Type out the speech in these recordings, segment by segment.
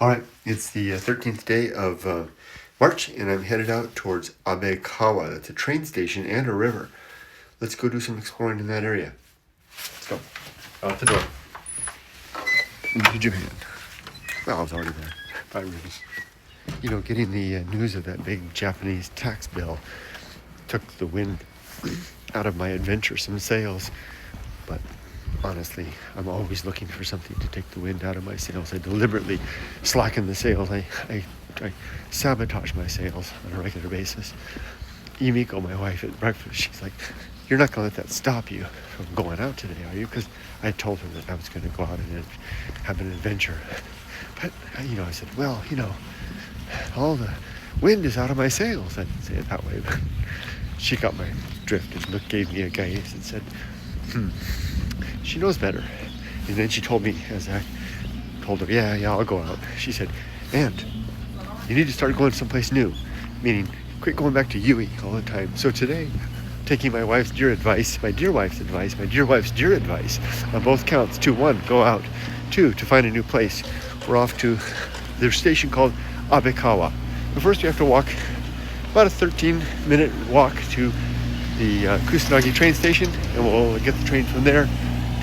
All right, it's the 13th day of March, and I'm headed out towards Abekawa. That's a train station and a river. Let's go do some exploring in that area. Let's go. Out the door. Into Japan. Well, I was already there. I really, getting the news of that big Japanese tax bill took the wind out of my adventuresome sails. But honestly, I'm always looking for something to take the wind out of my sails. I deliberately slacken the sails. I sabotage my sails on a regular basis. Yumiko, my wife, at breakfast, she's like, "You're not going to let that stop you from going out today, are you?" Because I told her that I was going to go out and have an adventure. But, I said, well, all the wind is out of my sails. I didn't say it that way, but she got my drift and gave me a gaze and said, she knows better. And then she told me, as I told her, yeah, I'll go out. She said, and you need to start going someplace new, meaning quit going back to Yui all the time. So today, taking my wife's dear advice, my dear wife's advice, my dear wife's dear advice, on both counts. 2, 1, go out. 2, to find a new place. We're off to the station called Abekawa. But first we have to walk about a 13-minute walk to the Kusanagi train station, and we'll get the train from there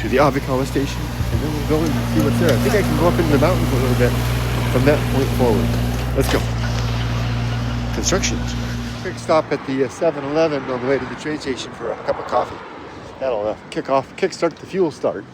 to the Abekawa Station, and then we'll go and see what's there. I think I can go up into the mountains a little bit from that point forward. Let's go. Construction. Quick stop at the 7-Eleven on the way to the train station for a cup of coffee. That'll kickstart the fuel start.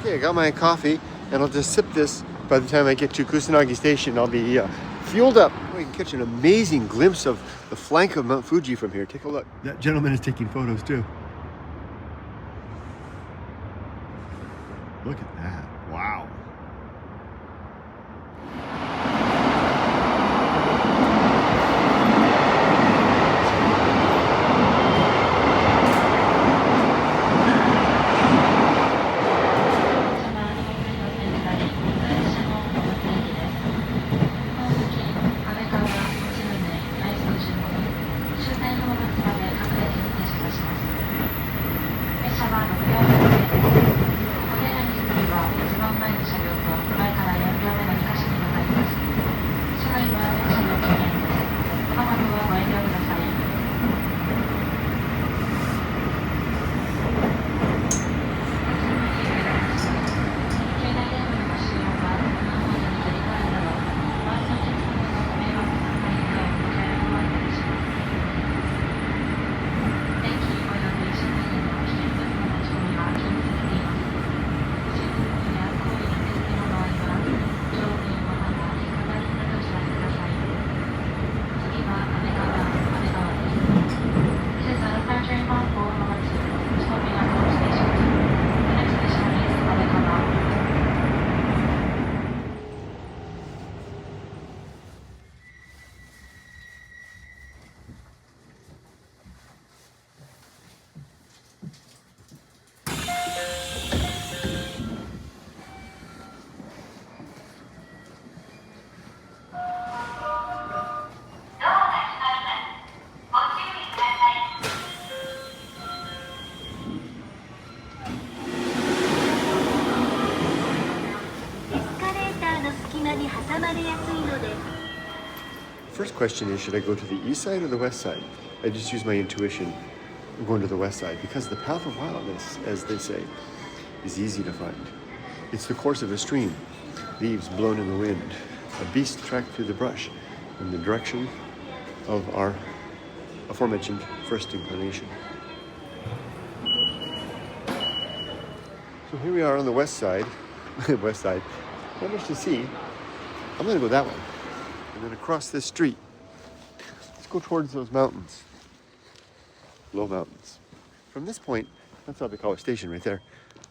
Okay, I got my coffee, and I'll just sip this. By the time I get to Kusanagi Station, I'll be fueled up. You can catch an amazing glimpse of the flank of Mount Fuji from here. Take a look. That gentleman is taking photos too. Look at that. Wow. First question is, should I go to the east side or the west side? I just use my intuition. I'm going to the west side because the path of wildness, as they say, is easy to find. It's the course of a stream, leaves blown in the wind, a beast tracked through the brush in the direction of our aforementioned first inclination. So here we are on the west side, not much to see. I'm going to go that way. And then across this street, let's go towards those mountains, low mountains. From this point, that's Abekawa Station right there.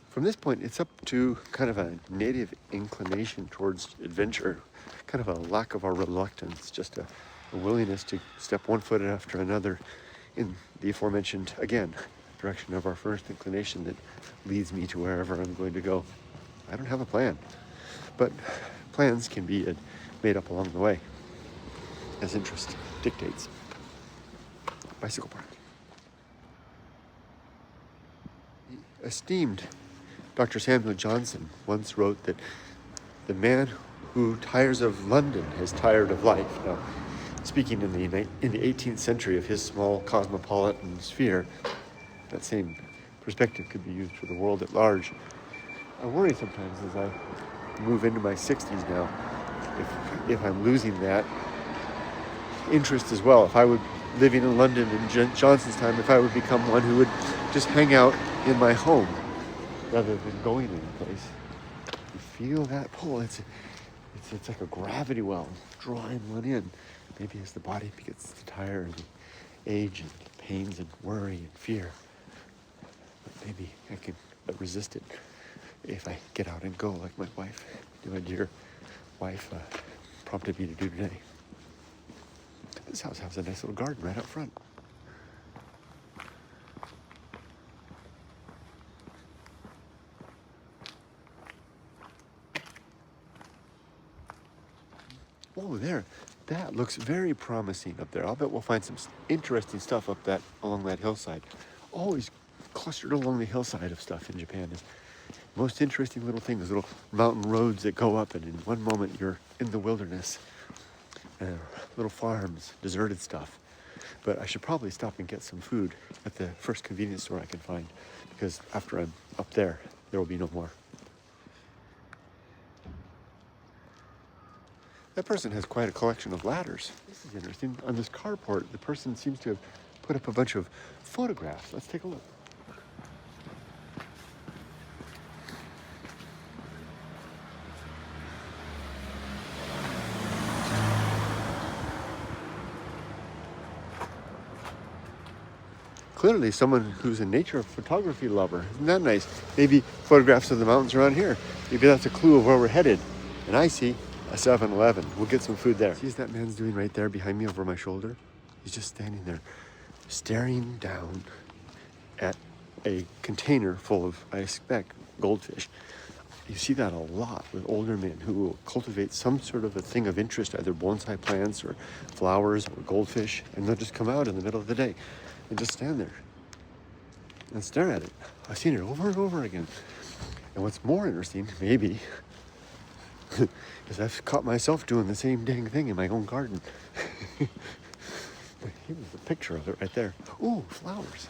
From this point, it's up to kind of a native inclination towards adventure, kind of a lack of our reluctance, just a willingness to step one foot after another in the aforementioned, again, direction of our first inclination that leads me to wherever I'm going to go. I don't have a plan. but plans can be made up along the way as interest dictates. Bicycle park. The esteemed Dr. Samuel Johnson once wrote that the man who tires of London has tired of life. Now, speaking in the 18th century of his small cosmopolitan sphere, that same perspective could be used for the world at large. I worry sometimes as I move into my 60s now, if I'm losing that interest as well. If I would, living in London in Johnson's time, if I would become one who would just hang out in my home rather than going anyplace. You feel that pull. It's like a gravity well drawing one in. Maybe as the body begins to tire and age and pains and worry and fear. But maybe I can resist it if I get out and go like my dear wife prompted me to do today. This house has a nice little garden right out front. Oh, there. That looks very promising up there. I'll bet we'll find some interesting stuff up along that hillside. Always clustered along the hillside of stuff in Japan is most interesting little things, little mountain roads that go up, and in one moment you're in the wilderness. Little farms, deserted stuff. But I should probably stop and get some food at the first convenience store I can find, because after I'm up there will be no more. That person has quite a collection of ladders. This is interesting. On this carport, the person seems to have put up a bunch of photographs. Let's take a look. Clearly someone who's a nature photography lover. Isn't that nice? Maybe photographs of the mountains around here. Maybe that's a clue of where we're headed. And I see a 7-Eleven. We'll get some food there. See what that man's doing right there behind me over my shoulder? He's just standing there, staring down at a container full of, I expect, goldfish. You see that a lot with older men who will cultivate some sort of a thing of interest, either bonsai plants or flowers or goldfish, and they'll just come out in the middle of the day and just stand there and stare at it. I've seen it over and over again. And what's more interesting, maybe, is I've caught myself doing the same dang thing in my own garden. Here's a picture of it right there. Ooh, flowers.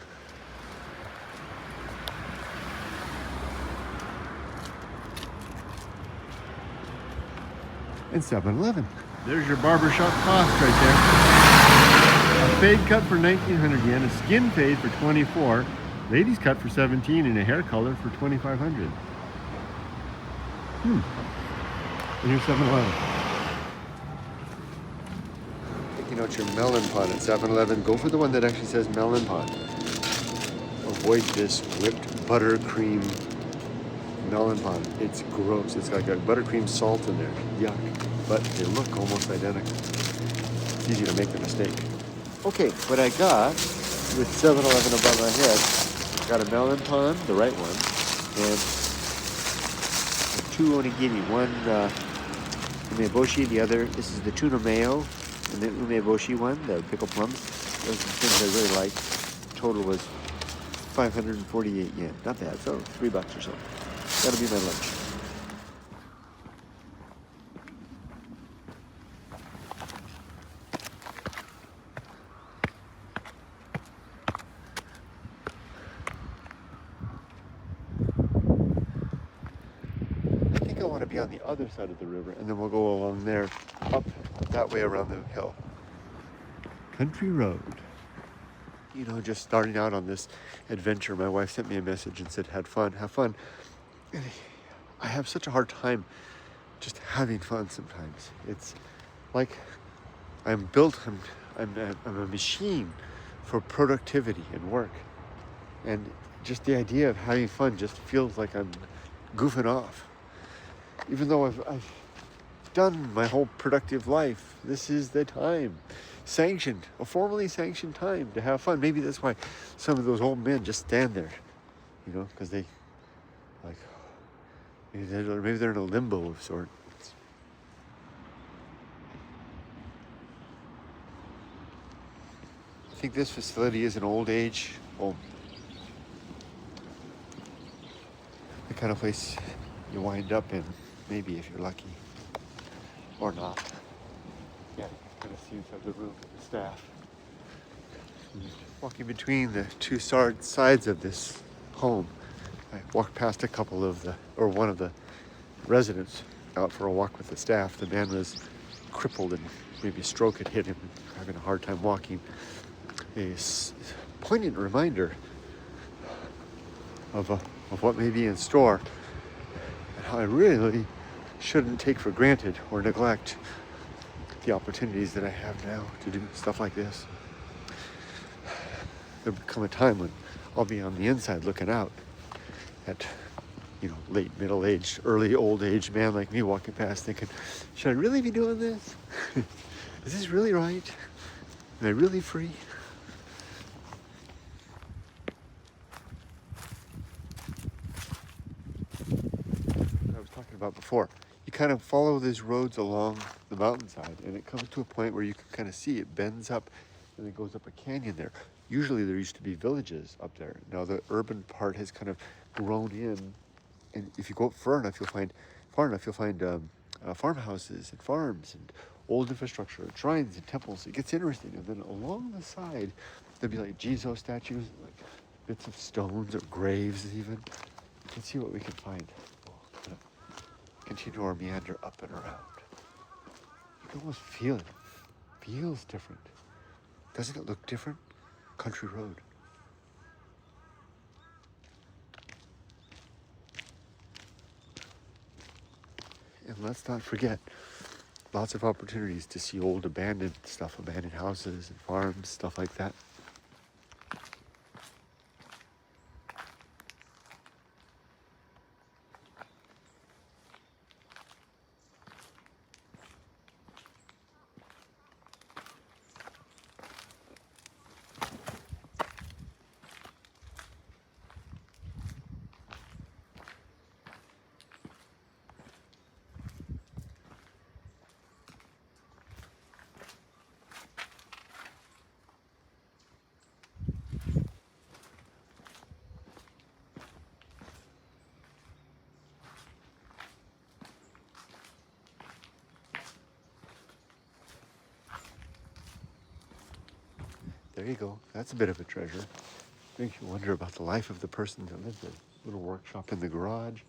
And 7-Eleven. There's your barbershop cost right there. A fade cut for 1,900 yen, a skin fade for 24, ladies cut for 17, and a hair color for 2,500. And here's 7-Eleven. Taking out your melon pod at 7-Eleven. Go for the one that actually says melon pod. Avoid this whipped buttercream melon pod. It's gross. It's got buttercream salt in there. Yuck. But they look almost identical. It's easy to make the mistake. Okay, what I got with 7-Eleven above my head, got a melon pond, the right one, and 2 onigiri. One umeboshi, the other, this is the tuna mayo, and the umeboshi one, the pickled plums. Those are the things I really like. Total was 548 yen. Not bad, so $3 or so. That'll be my lunch. I want to be on the other side of the river, and then we'll go along there, up that way around the hill. Country road. You know, just starting out on this adventure, my wife sent me a message and said, have fun. And I have such a hard time just having fun sometimes. It's like I'm a machine for productivity and work. And just the idea of having fun just feels like I'm goofing off. Even though I've done my whole productive life, this is the time, a formally sanctioned time to have fun. Maybe that's why some of those old men just stand there, because they Maybe they're in a limbo of sorts. I think this facility is an old age home. The kind of place you wind up in, maybe if you're lucky, or not. Yeah, kind of see inside the room with the staff. Walking between the two sides of this home, I walked past one of the residents out for a walk with the staff. The man was crippled and maybe a stroke had hit him, having a hard time walking. A poignant reminder of what may be in store and how I really shouldn't take for granted or neglect the opportunities that I have now to do stuff like this. There'll come a time when I'll be on the inside looking out at, late middle-aged, early old-age man like me walking past thinking, should I really be doing this? Is this really right? Am I really free? What I was talking about before. You kind of follow these roads along the mountainside and it comes to a point where you can kind of see it bends up and it goes up a canyon there. Usually there used to be villages up there. Now the urban part has kind of grown in, and if you go up far enough, you'll find farmhouses and farms and old infrastructure, and shrines and temples. It gets interesting. And then along the side, there'll be like Jizo statues, like bits of stones or graves even. Let's see what we can find. We'll continue our meander up and around. You can almost feel it. It feels different. Doesn't it look different? Country road. And let's not forget, lots of opportunities to see old abandoned stuff, abandoned houses and farms, stuff like that. There you go. That's a bit of a treasure. Makes you wonder about the life of the person that lived there. Little workshop in the garage,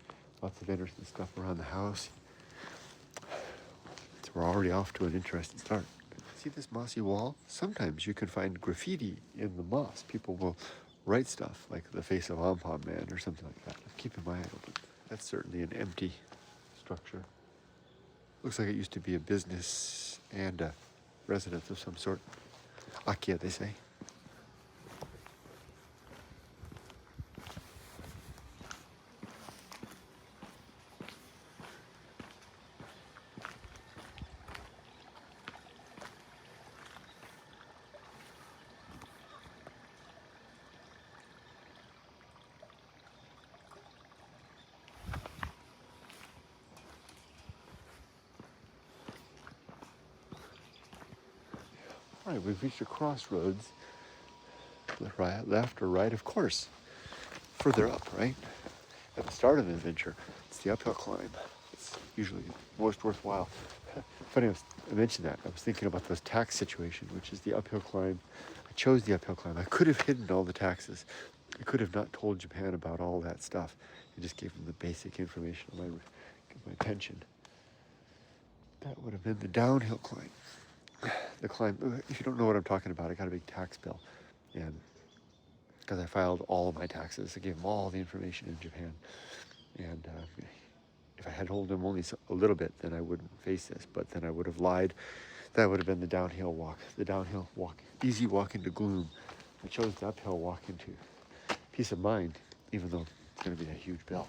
lots of interesting stuff around the house. So we're already off to an interesting start. See this mossy wall? Sometimes you can find graffiti in the moss. People will write stuff like the face of Ampon Man or something like that. I'm keeping my eye open. That's certainly an empty structure. Looks like it used to be a business and a residence of some sort. Akia, they say. All right, we've reached a crossroads. Right, left or right, of course. Further up, right? At the start of the adventure, it's the uphill climb. It's usually most worthwhile. Funny I mentioned that. I was thinking about this tax situation, which is the uphill climb. I chose the uphill climb. I could have hidden all the taxes. I could have not told Japan about all that stuff. I just gave them the basic information on my pension. That would have been the downhill climb. The climb, if you don't know what I'm talking about, I got a big tax bill. And because I filed all of my taxes, I gave them all the information in Japan. And if I had told them only a little bit, then I wouldn't face this. But then I would have lied. That would have been the downhill walk. The downhill walk, easy walk into gloom. I chose the uphill walk into peace of mind, even though it's going to be a huge bill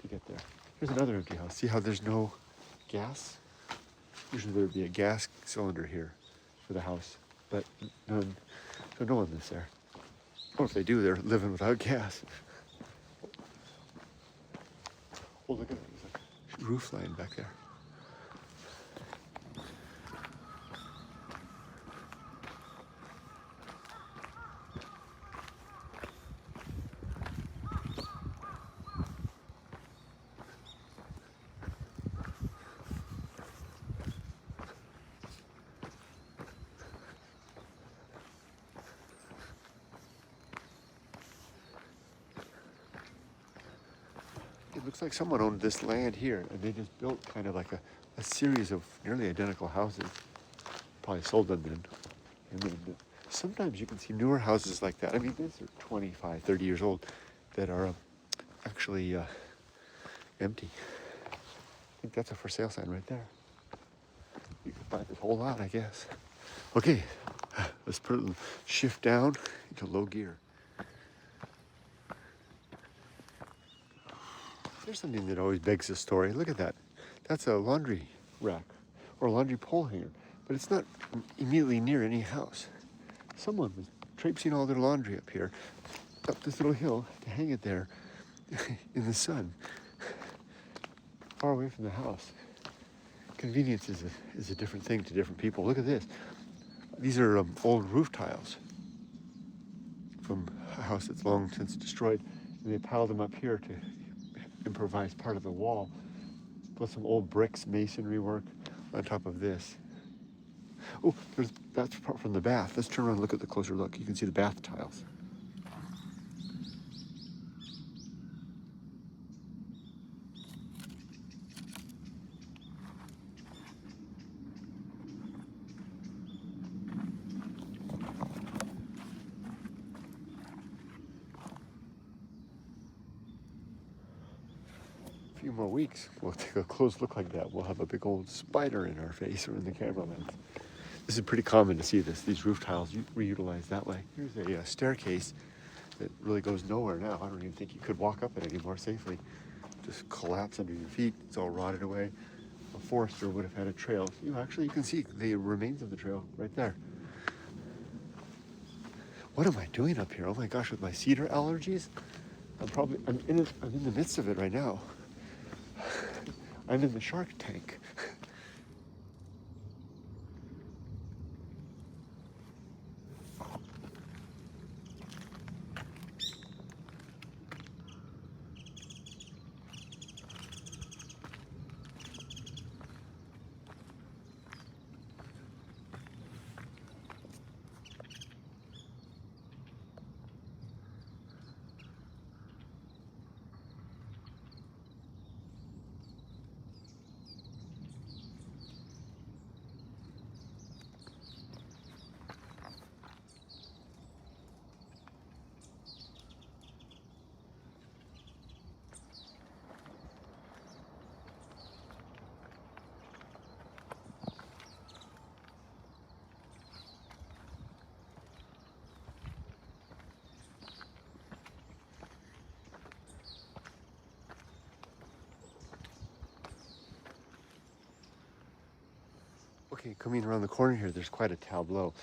to get there. Here's another empty house. See how there's no gas? Usually there would be a gas cylinder here for the house, but none. So no one lives there. Or if they do, they're living without gas. Oh, look at roof line back there. It looks like someone owned this land here, and they just built kind of like a series of nearly identical houses. Probably sold them then. And then sometimes you can see newer houses like that. I mean, these are 25, 30 years old that are actually empty. I think that's a for sale sign right there. You can buy this whole lot, I guess. Okay, let's shift down into low gear. There's something that always begs a story. Look at that. That's a laundry rack or a laundry pole hanger, but it's not immediately near any house. Someone was traipsing all their laundry up here, up this little hill to hang it there in the sun, far away from the house. Convenience is a different thing to different people. Look at this. These are old roof tiles from a house that's long since destroyed, and they piled them up here to improvise part of the wall, plus some old bricks, masonry work on top of this. Oh, that's part from the bath. Let's turn around and look at the closer look. You can see the bath tiles. A few more weeks, we'll take a close look like that. We'll have a big old spider in our face or in the camera lens. This is pretty common to see this. These roof tiles reutilised that way. Here's a staircase that really goes nowhere now. I don't even think you could walk up it anymore safely. Just collapse under your feet. It's all rotted away. A forester would have had a trail. You can see the remains of the trail right there. What am I doing up here? Oh my gosh, with my cedar allergies? I'm in the midst of it right now. I'm in the shark tank. Okay, coming around the corner here, there's quite a tableau.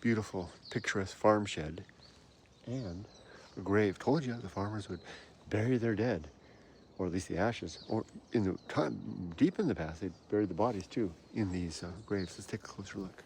Beautiful, picturesque farm shed and a grave. Told you the farmers would bury their dead, or at least the ashes, or in the time deep in the past, they buried the bodies too in these graves. Let's take a closer look.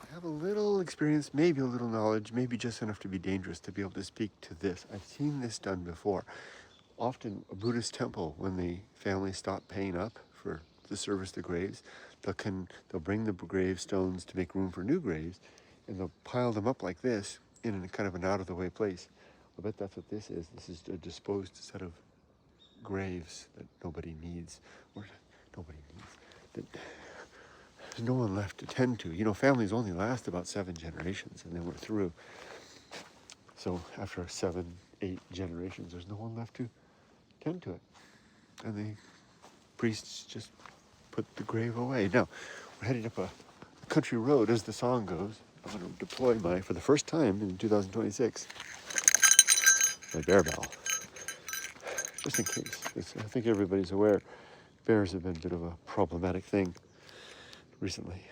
I have a little experience, maybe a little knowledge, maybe just enough to be dangerous to be able to speak to this. I've seen this done before. Often a Buddhist temple, when the family stopped paying up for the service to graves, they'll bring the gravestones to make room for new graves, and they'll pile them up like this in a kind of an out-of-the-way place. I bet that's what this is. This is a disposed set of graves that nobody needs, or nobody needs, that there's no one left to tend to. You know, families only last about 7 generations, and then we're through. So after 7, 8 generations, there's no one left to tend to it. And the priests just put the grave away. Now, we're heading up a country road, as the song goes. I'm going to deploy for the first time in 2026, my bear bell. Just in case. I think everybody's aware bears have been a bit of a problematic thing recently.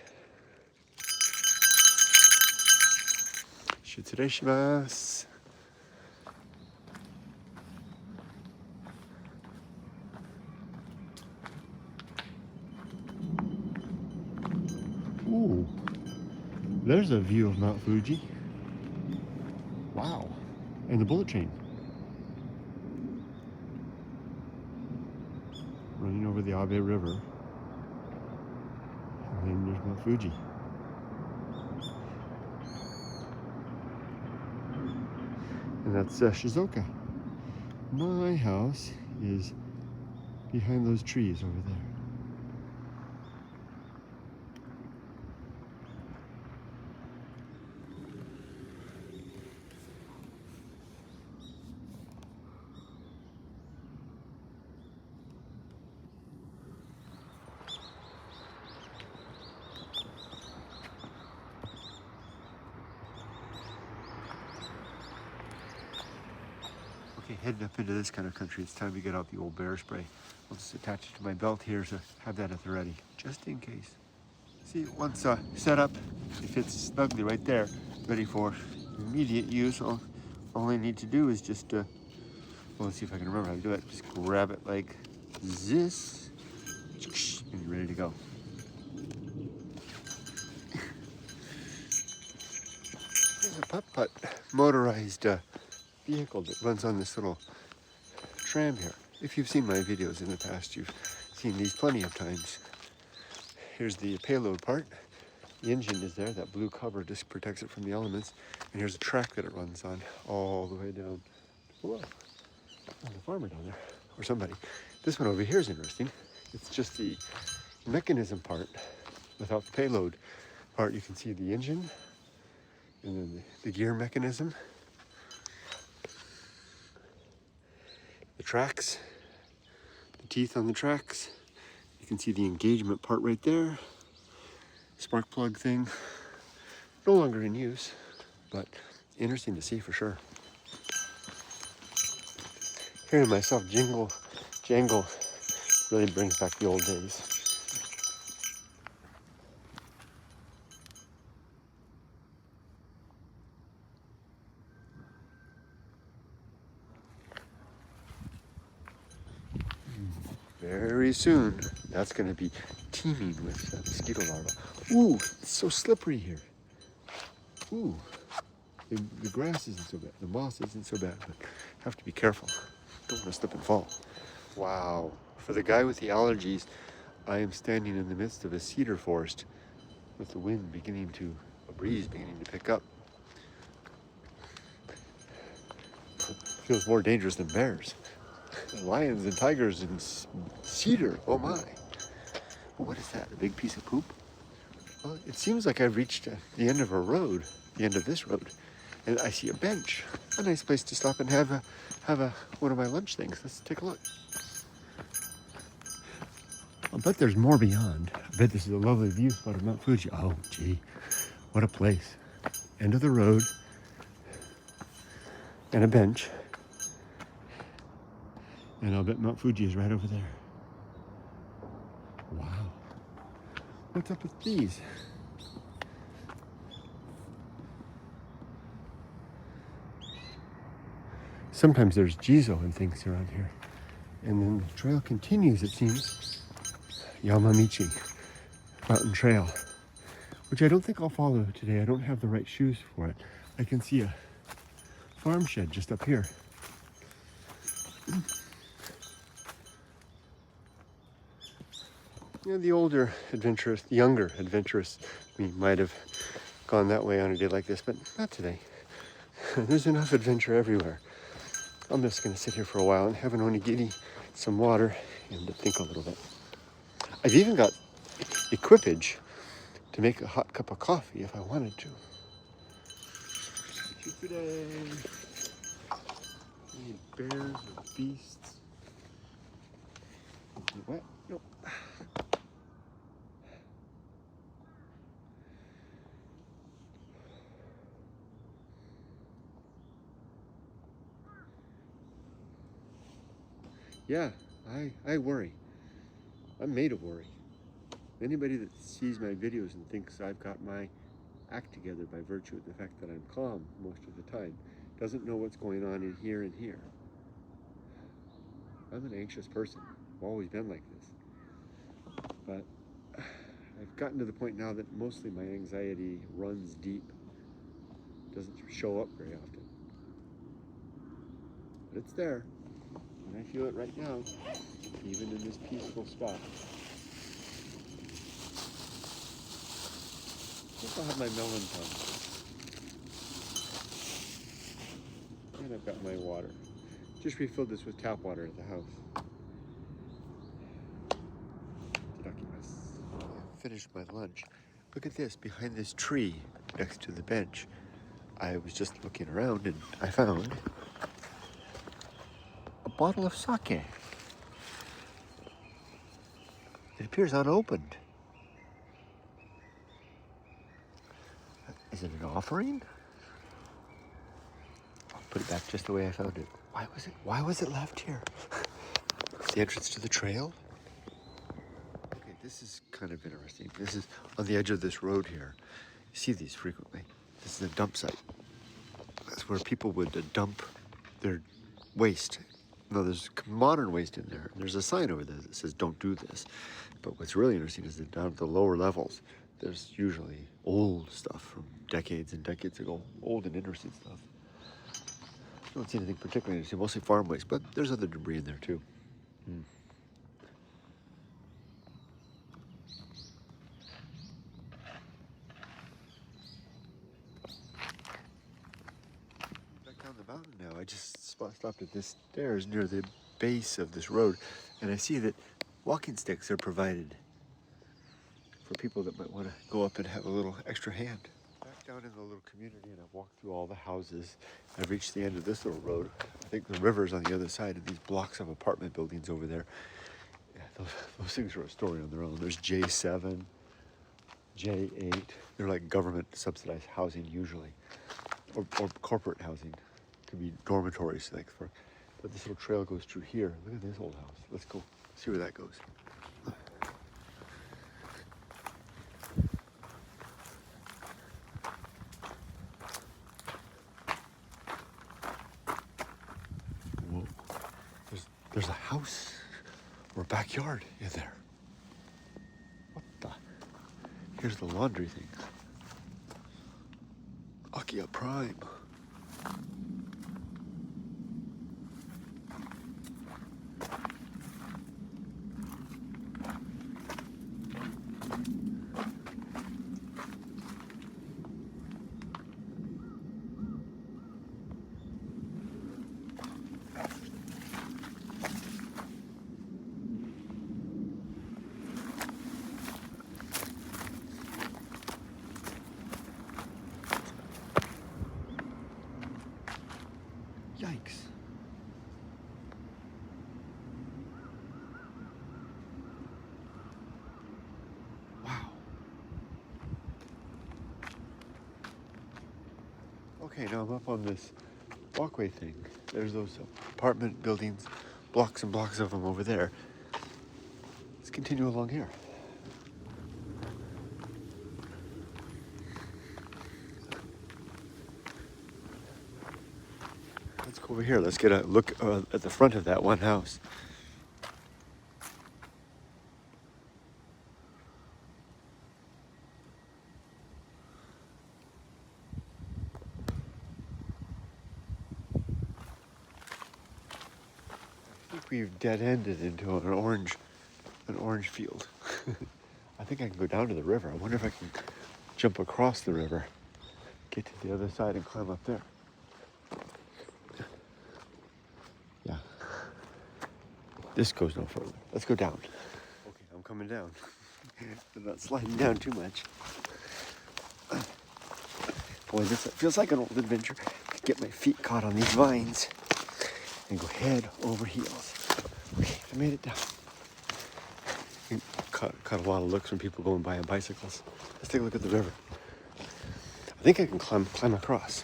Shitsureshimasu. Ooh, there's a view of Mount Fuji. Wow. And the bullet train. Running over the Abe River. And then there's Mount Fuji. And that's Shizuoka. My house is behind those trees over there. Okay, heading up into this kind of country, it's time to get out the old bear spray. I'll just attach it to my belt here to have that at the ready, just in case. See, once set up, it fits snugly right there, ready for immediate use. All I need to do is just, well, let's see if I can remember how to do it. Just grab it like this, and you're ready to go. There's a putt-putt motorized vehicle that runs on this little tram here. If you've seen my videos in the past, you've seen these plenty of times. Here's the payload part. The engine is there. That blue cover just protects it from the elements. And here's a track that it runs on all the way down. Whoa, there's a farmer down there, or somebody. This one over here is interesting. It's just the mechanism part without the payload part. You can see the engine and then the gear mechanism. The tracks, the teeth on the tracks. You can see the engagement part right there. Spark plug thing. No longer in use, but interesting to see for sure. Hearing myself jangle really brings back the old days. Very soon, that's going to be teeming with mosquito larvae. Ooh, it's so slippery here. Ooh, the grass isn't so bad, the moss isn't so bad, but have to be careful. Don't want to slip and fall. Wow, for the guy with the allergies, I am standing in the midst of a cedar forest with the wind a breeze beginning to pick up. Feels more dangerous than bears. Lions and tigers and cedar, oh my. What is that, a big piece of poop? Well, it seems like I've reached the end of a road, the end of this road, and I see a bench. A nice place to stop and have one of my lunch things. Let's take a look. I'll bet there's more beyond. I bet this is a lovely view spot of Mount Fuji. Oh, gee, what a place. End of the road, and a bench. And I'll bet Mount Fuji is right over there. Wow. What's up with these? Sometimes there's Jizo and things around here. And then the trail continues, it seems. Yamamichi, Mountain Trail, which I don't think I'll follow today. I don't have the right shoes for it. I can see a farm shed just up here. You know, the older adventurous, the younger adventurous me might have gone that way on a day like this, but not today. There's enough adventure everywhere. I'm just going to sit here for a while and have an onigiri, some water, and think a little bit. I've even got equipage to make a hot cup of coffee if I wanted to. Any bears or beasts? What? Nope. Yeah, I worry. I'm made of worry. Anybody that sees my videos and thinks I've got my act together by virtue of the fact that I'm calm most of the time doesn't know what's going on in here and here. I'm an anxious person. I've always been like this. But I've gotten to the point now that mostly my anxiety runs deep. Doesn't show up very often. But it's there. And I feel it right now, even in this peaceful spot. I think I'll have my melon tongue. And I've got my water. Just refilled this with tap water at the house. Finished my lunch. Look at this, behind this tree next to the bench. I was just looking around and I found a bottle of sake. It appears unopened. Is it an offering? I'll put it back just the way I found it. Why was it left here? The entrance to the trail? Okay, this is kind of interesting. This is on the edge of this road here. You see these frequently. This is a dump site. That's where people would dump their waste. No, there's modern waste in there. There's a sign over there that says don't do this. But what's really interesting is that down at the lower levels, there's usually old stuff from decades and decades ago. Old and interesting stuff. I don't see anything particularly interesting, mostly farm waste, but there's other debris in there too. Back down the mountain now. I just stopped at this stairs near the base of this road, and I see that walking sticks are provided for people that might want to go up and have a little extra hand. Back down in the little community, and I've walked through all the houses. I've reached the end of this little road. I think the river's on the other side of these blocks of apartment buildings over there. Yeah, those things are a story on their own. There's J7, J8. They're like government subsidized housing usually, or corporate housing. Could be dormitories, like for. But this little trail goes through here. Look at this old house. Let's go see where that goes. Whoa. There's a house or a backyard in there. What the? Here's the laundry thing. Akia Prime. Yikes. Wow. Okay, now I'm up on this walkway thing. There's those apartment buildings, blocks and blocks of them over there. Let's continue along here. Let's go over here. Let's get a look at the front of that one house. I think we've dead-ended into an orange field. I think I can go down to the river. I wonder if I can jump across the river, get to the other side and climb up there. Yeah. This goes no further. Let's go down. Okay, I'm coming down. I'm not sliding down too much. Boy, this feels like an old adventure to get my feet caught on these vines and go head over heels. Okay, I made it down. Caught a lot of looks from people going by on bicycles. Let's take a look at the river. I think I can climb across.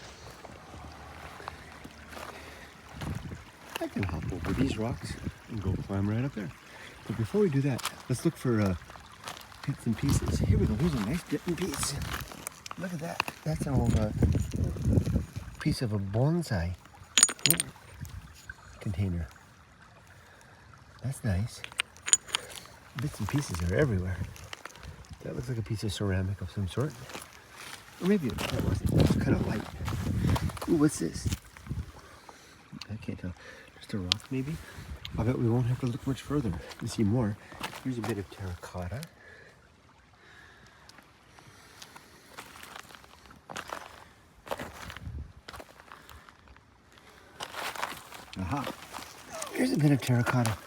I can hop over these rocks and go climb right up there. But before we do that, let's look for bits and pieces. Here we go. Here's a nice bit and piece. Look at that. That's an old piece of a bonsai container. That's nice. Bits and pieces are everywhere. That looks like a piece of ceramic of some sort. Or maybe that wasn't. It's kind of light. Ooh, what's this? I can't tell. Just a rock, maybe? I bet we won't have to look much further to see more. Here's a bit of terracotta. Aha! Here's a bit of terracotta.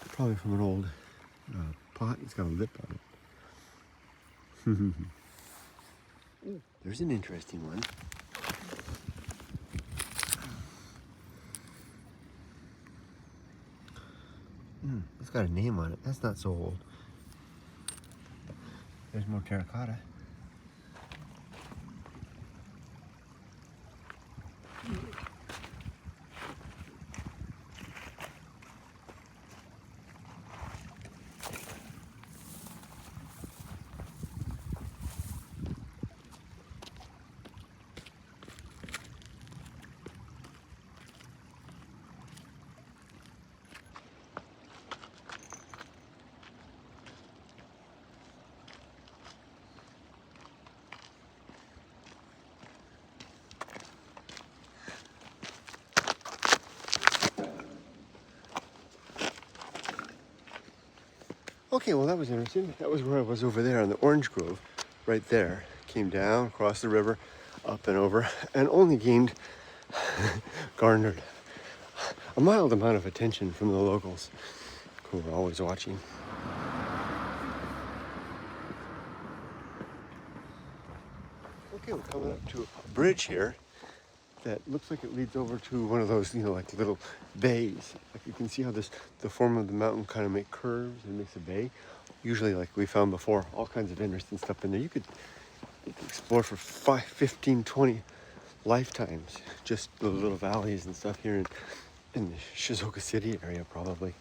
Probably from an old pot. It's got a lip on it. There's an interesting one. It's got a name on it. That's not so old. There's more terracotta. Okay, well that was interesting. That was where I was over there on the orange grove, right there. Came down, across the river, up and over, and only garnered a mild amount of attention from the locals who were always watching. Okay, we're coming up to a bridge here that looks like it leads over to one of those, like little bays. Like you can see how the form of the mountain kind of make curves and makes a bay. Usually, like we found before, all kinds of interesting stuff in there. You could explore for 5, 15, 20 lifetimes. Just the little valleys and stuff here in the Shizuoka City area, probably.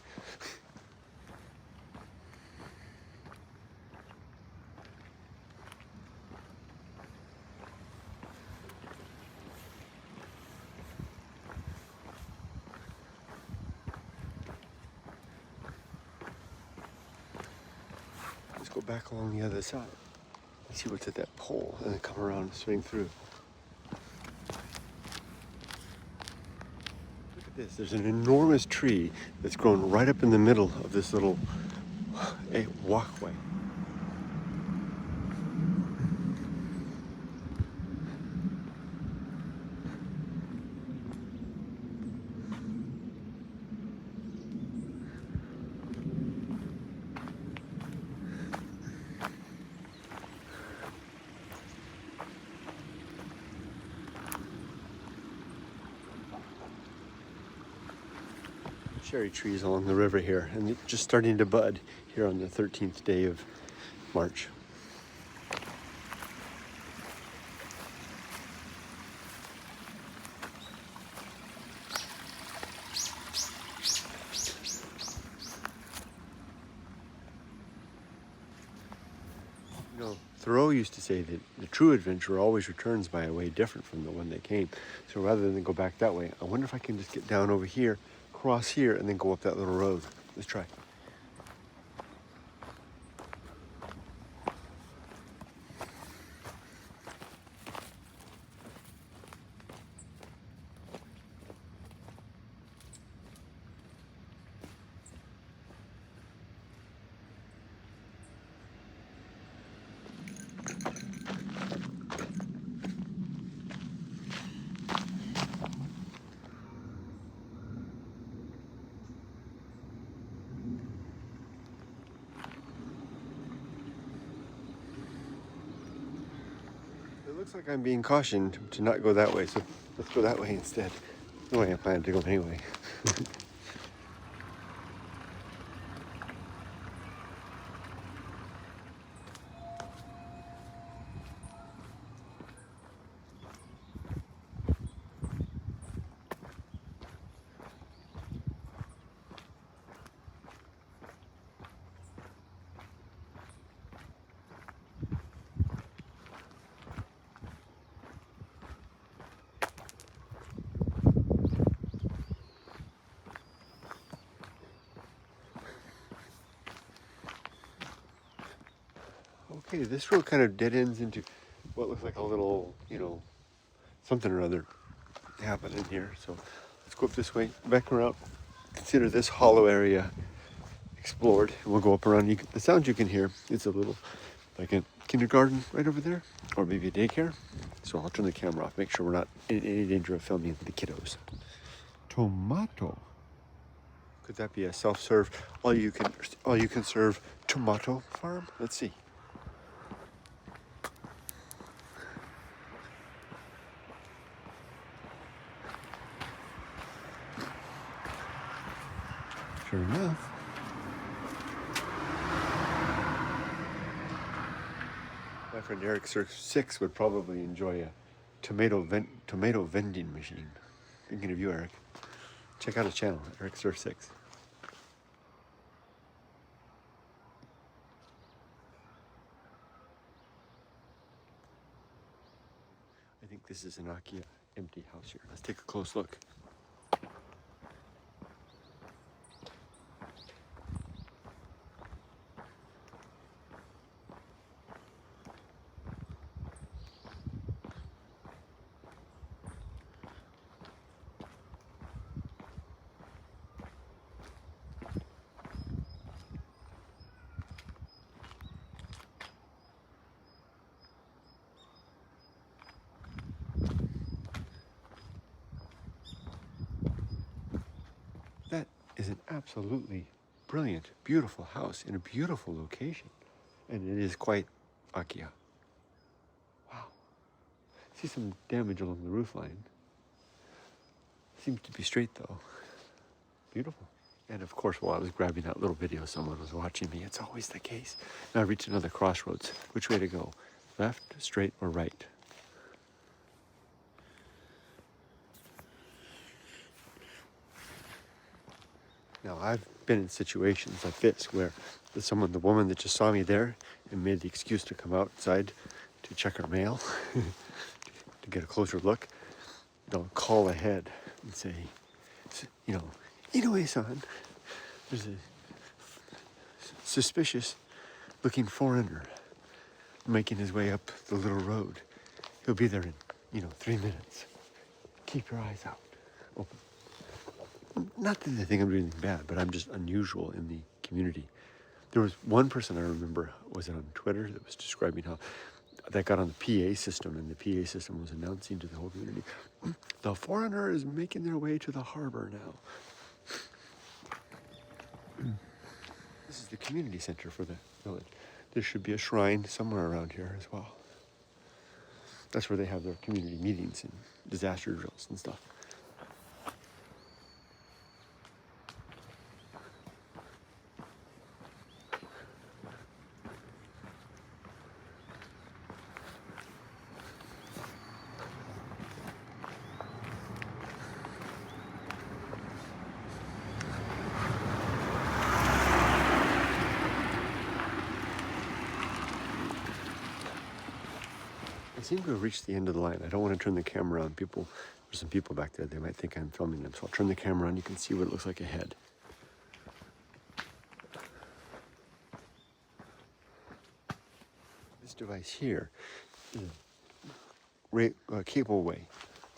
Go back along the other side and see what's at that pole and then come around and swing through. Look at this. There's an enormous tree that's grown right up in the middle of this little walkway. Cherry trees along the river here, and they're just starting to bud here on the 13th day of March. Thoreau used to say that the true adventure always returns by a way different from the one they came. So rather than go back that way, I wonder if I can just get down over here, cross here, and then go up that little road. Let's try. like I'm being cautioned to not go that way, so let's go that way instead. The way I planned to go anyway. Okay, this road kind of dead ends into what looks like a little, something or other happening here. So let's go up this way, back around. Consider this hollow area explored. And we'll go up around. The sound you can hear is a little like a kindergarten right over there, or maybe a daycare. So I'll turn the camera off, make sure we're not in any danger of filming the kiddos. Tomato. Could that be a self-serve, all you can serve tomato farm? Let's see. Sure enough. My friend Eric Sir 6 would probably enjoy a tomato vending machine. Thinking of you, Eric. Check out his channel, Eric Sir 6. I think this is an Akia empty house here. Let's take a close look. That is an absolutely brilliant, beautiful house in a beautiful location. And it is quite Akia. Wow. See some damage along the roof line. Seems to be straight though. Beautiful. And of course, while I was grabbing that little video, someone was watching me. It's always the case. Now I reached another crossroads. Which way to go? Left, straight, or right? Now, I've been in situations like this where the woman that just saw me there and made the excuse to come outside to check her mail, to get a closer look, they'll call ahead and say, Inoue-san, there's a suspicious looking foreigner making his way up the little road. He'll be there in, 3 minutes. Keep your eyes out open. Not that they think I'm doing anything bad, but I'm just unusual in the community. There was one person I remember, was it on Twitter, that was describing how that got on the PA system, and the PA system was announcing to the whole community, the foreigner is making their way to the harbor now. This is the community center for the village. There should be a shrine somewhere around here as well. That's where they have their community meetings and disaster drills and stuff. I seem to have reached the end of the line. I don't want to turn the camera on. There's some people back there. They might think I'm filming them. So I'll turn the camera on. You can see what it looks like ahead. This device here is a cableway.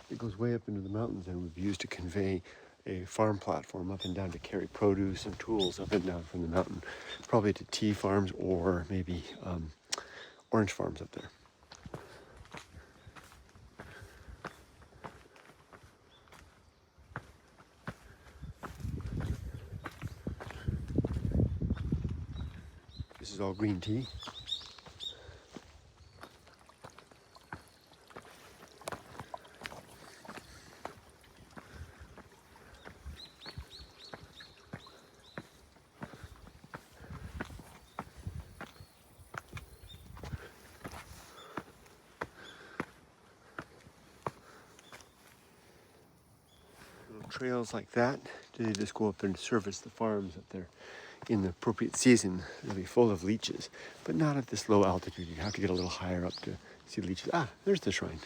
It goes way up into the mountains and would be used to convey a farm platform up and down to carry produce and tools up and down from the mountain, probably to tea farms or maybe orange farms up there. This is all green tea. trails like that, they just go up there and service the farms up there. In the appropriate season, they'll be full of leeches, but not at this low altitude. You have to get a little higher up to see leeches. Ah, there's the shrine.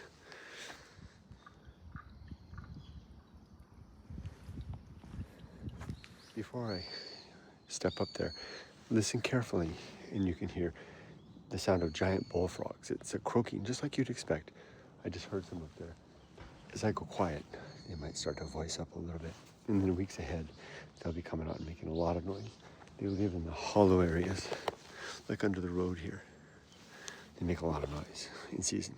Before I step up there, listen carefully, and you can hear the sound of giant bullfrogs. It's a croaking, just like you'd expect. I just heard some up there. As I go quiet, they might start to voice up a little bit. In the weeks ahead, they'll be coming out and making a lot of noise. They live in the hollow areas, like under the road here. They make a lot of noise in season.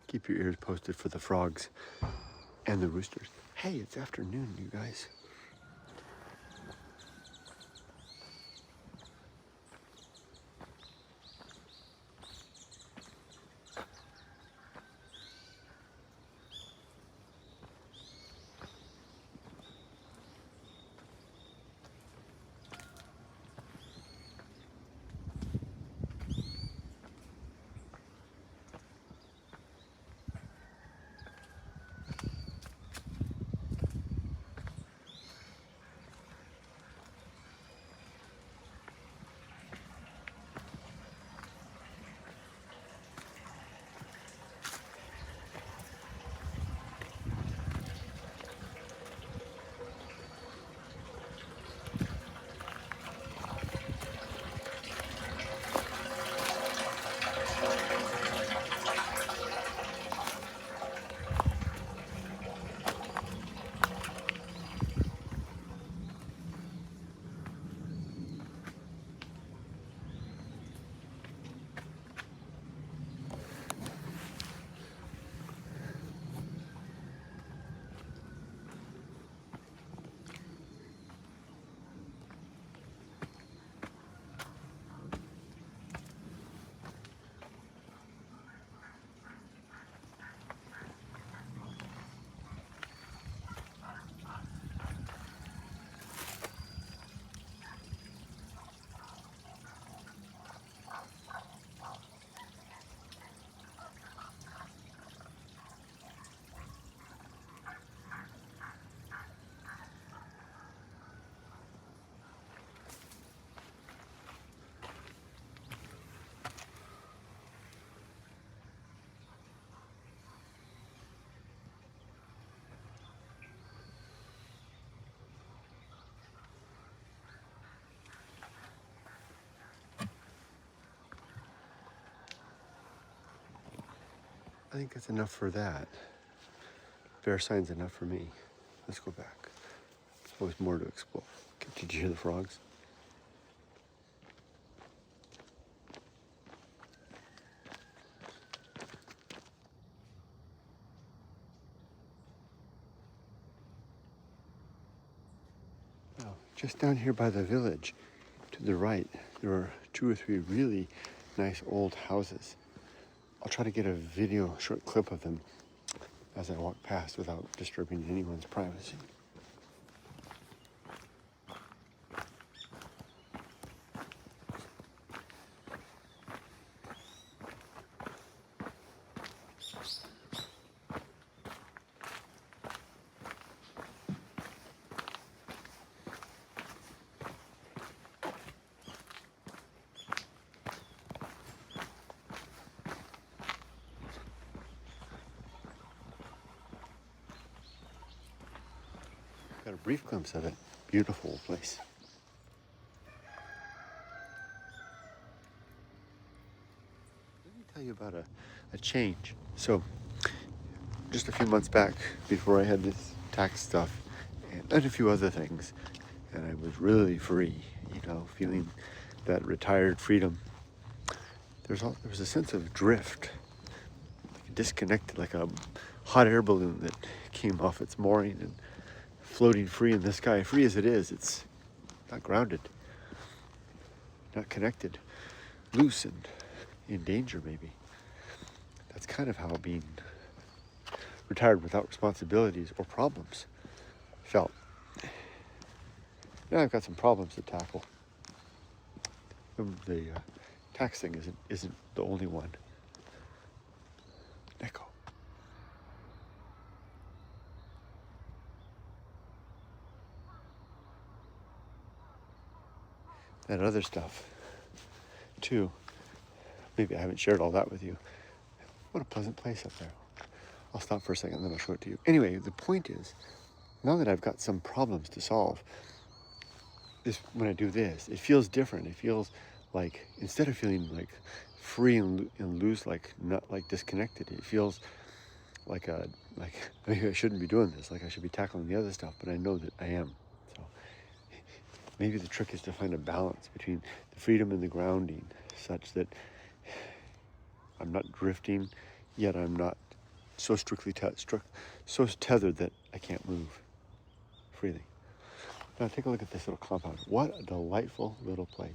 Keep your ears posted for the frogs and the roosters. Hey, it's afternoon, you guys. I think that's enough for that. Bear sign's enough for me. Let's go back. There's always more to explore. Did you hear the frogs? Well, just down here by the village, to the right, there are 2 or 3 really nice old houses. I'll try to get a video, short clip of them as I walk past without disturbing anyone's privacy. Got a brief glimpse of it. Beautiful place. Let me tell you about a change. So, just a few months back, before I had this tax stuff and a few other things, and I was really free, feeling that retired freedom. There was a sense of drift, like disconnected, like a hot air balloon that came off its mooring and floating free in the sky. Free as it is, it's not grounded, not connected, loose and in danger maybe. That's kind of how being retired without responsibilities or problems felt. Now I've got some problems to tackle. The tax thing isn't the only one. Echo. That other stuff, too. Maybe I haven't shared all that with you. What a pleasant place up there. I'll stop for a second, then I'll show it to you. Anyway, the point is, now that I've got some problems to solve, when I do this, it feels different. It feels like, instead of feeling like free and loose, like not like disconnected, it feels like maybe I shouldn't be doing this. Like I should be tackling the other stuff, but I know that I am. So maybe the trick is to find a balance between the freedom and the grounding, such that I'm not drifting, yet I'm not so strictly so tethered that I can't move freely. Now take a look at this little compound. What a delightful little place.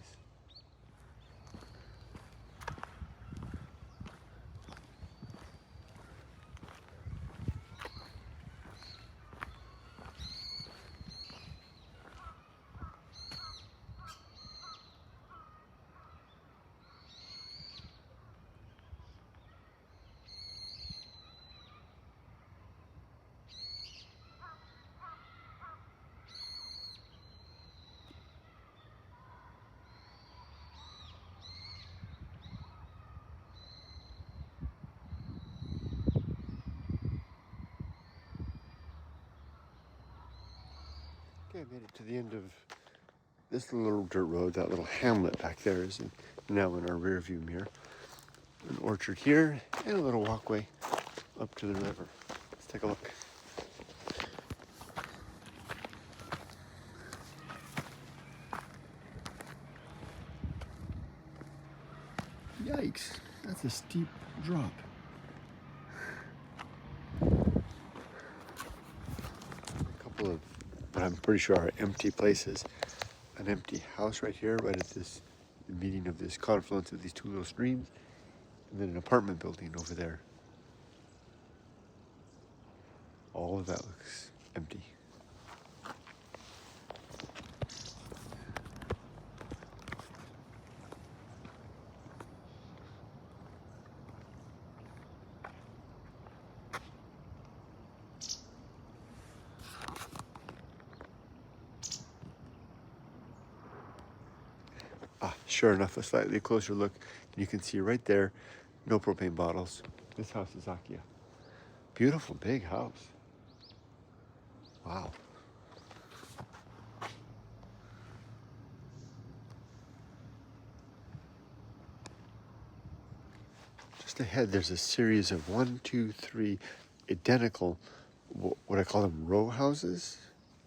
Okay, I made it to the end of this little dirt road. That little hamlet back there is now in our rear view mirror. An orchard here and a little walkway up to the river. Let's take a look. Yikes, that's a steep drop. A couple of what I'm pretty sure are empty places. An empty house right here, right at the meeting of this confluence of these 2 little streams, and then an apartment building over there. All of that looks empty. Sure enough, a slightly closer look, and you can see right there, no propane bottles. This house is Akia. Beautiful big house. Wow. Just ahead, there's a series of 1, 2, 3 identical, what I call them row houses.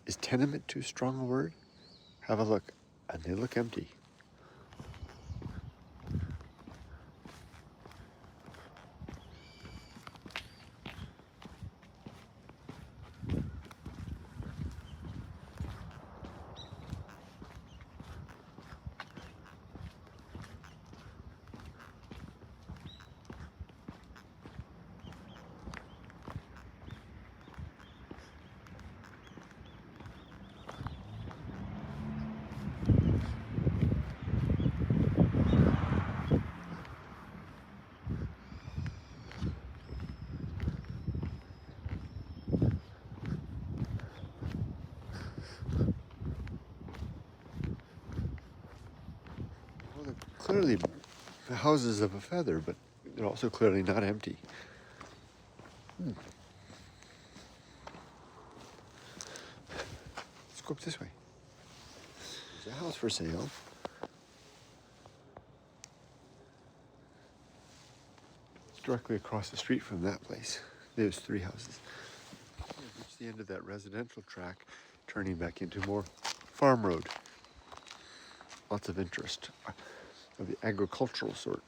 Is tenement too strong a word? Have a look, and they look empty. Well, they're clearly houses of a feather, but they're also clearly not empty. Let's go up this way. There's a house for sale. It's directly across the street from that place. There's 3 houses. We've reached the end of that residential track, turning back into more farm road. Lots of interest of the agricultural sort.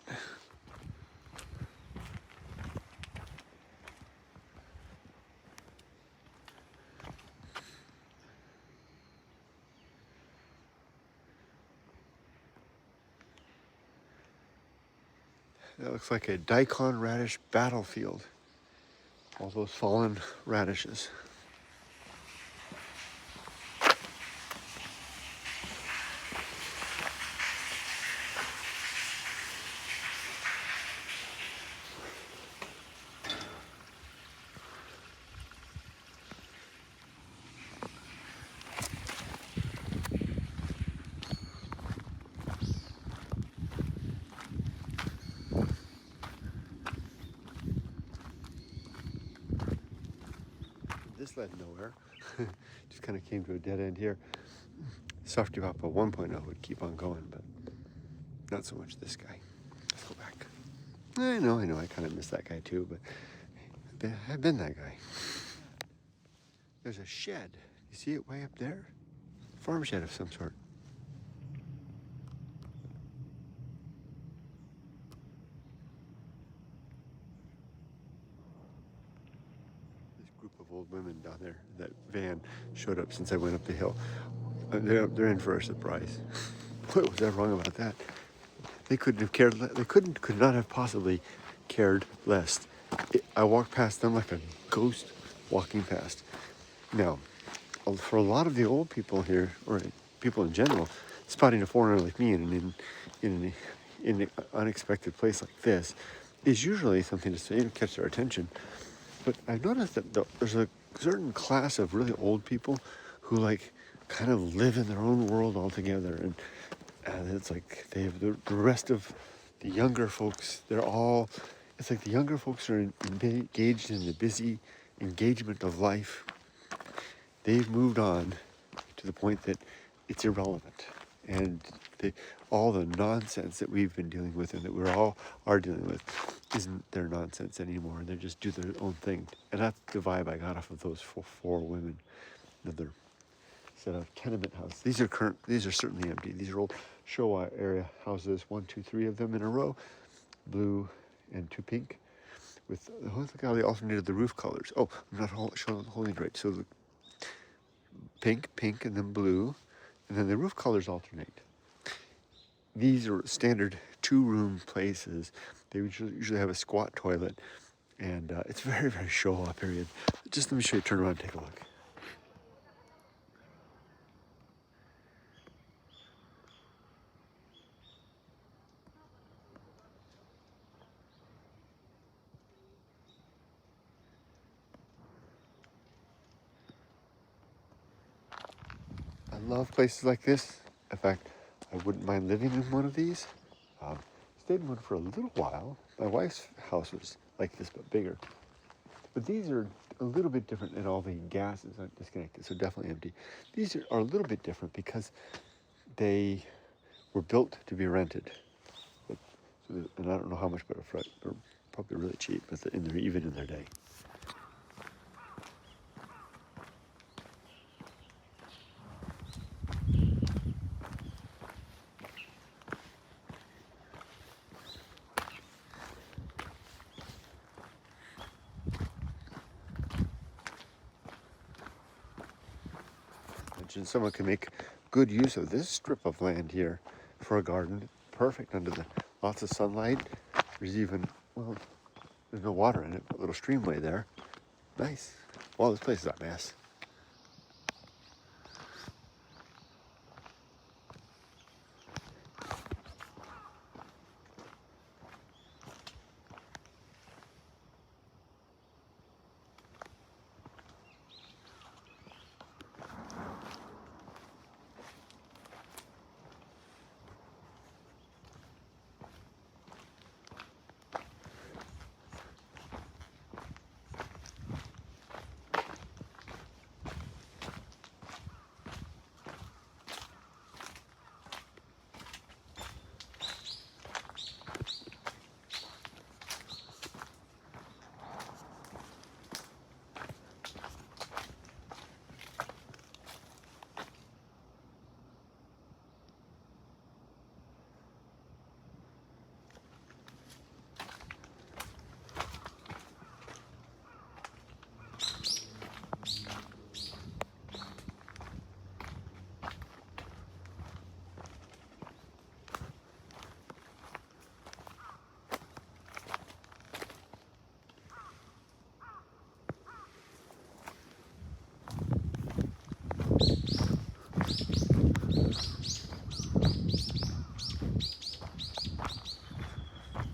That looks like a daikon radish battlefield. All those fallen radishes. This led nowhere. Just kind of came to a dead end here. Softypapa 1.0 would keep on going, but not so much this guy. Let's go back. I know, I kind of miss that guy too, but I've been that guy. There's a shed. You see it way up there? Farm shed of some sort. Group of old women down there. That van showed up since I went up the hill. They're in for a surprise. What was I wrong about that? They couldn't have cared. Could not have possibly cared less. I walked past them like a ghost walking past. Now, for a lot of the old people here, or people in general, spotting a foreigner like me in an unexpected place like this is usually something to say to catch their attention. But I've noticed that there's a certain class of really old people who like kind of live in their own world altogether, and it's like they have the rest of the younger folks. It's like the younger folks are engaged in the busy engagement of life. They've moved on to the point that it's irrelevant, and all the nonsense that we've been dealing with and that we're all are dealing with isn't their nonsense anymore. They just do their own thing, and that's the vibe I got off of those four women. Another set of tenement houses. These are certainly empty. These are old Showa area houses. 1, 2, 3 of them in a row, blue and 2 pink. With look how they alternated the roof colors. Oh, I'm not holding it right. So the pink, and then blue, and then the roof colors alternate. These are standard 2-room places. They usually have a squat toilet, and it's very, very Showa period. Just let me show you, turn around and take a look. I love places like this. In fact, I wouldn't mind living in one of these. Stayed in one for a little while. My wife's house was like this, but bigger. But these are a little bit different, and all the gases aren't disconnected, so definitely empty. These are a little bit different because they were built to be rented. And I don't know how much, but a cheap, but even in their day. Imagine someone can make good use of this strip of land here for a garden. Perfect under the lots of sunlight. There's even, well, there's no water in it, but a little streamway there. Nice. Well, this place is a mess.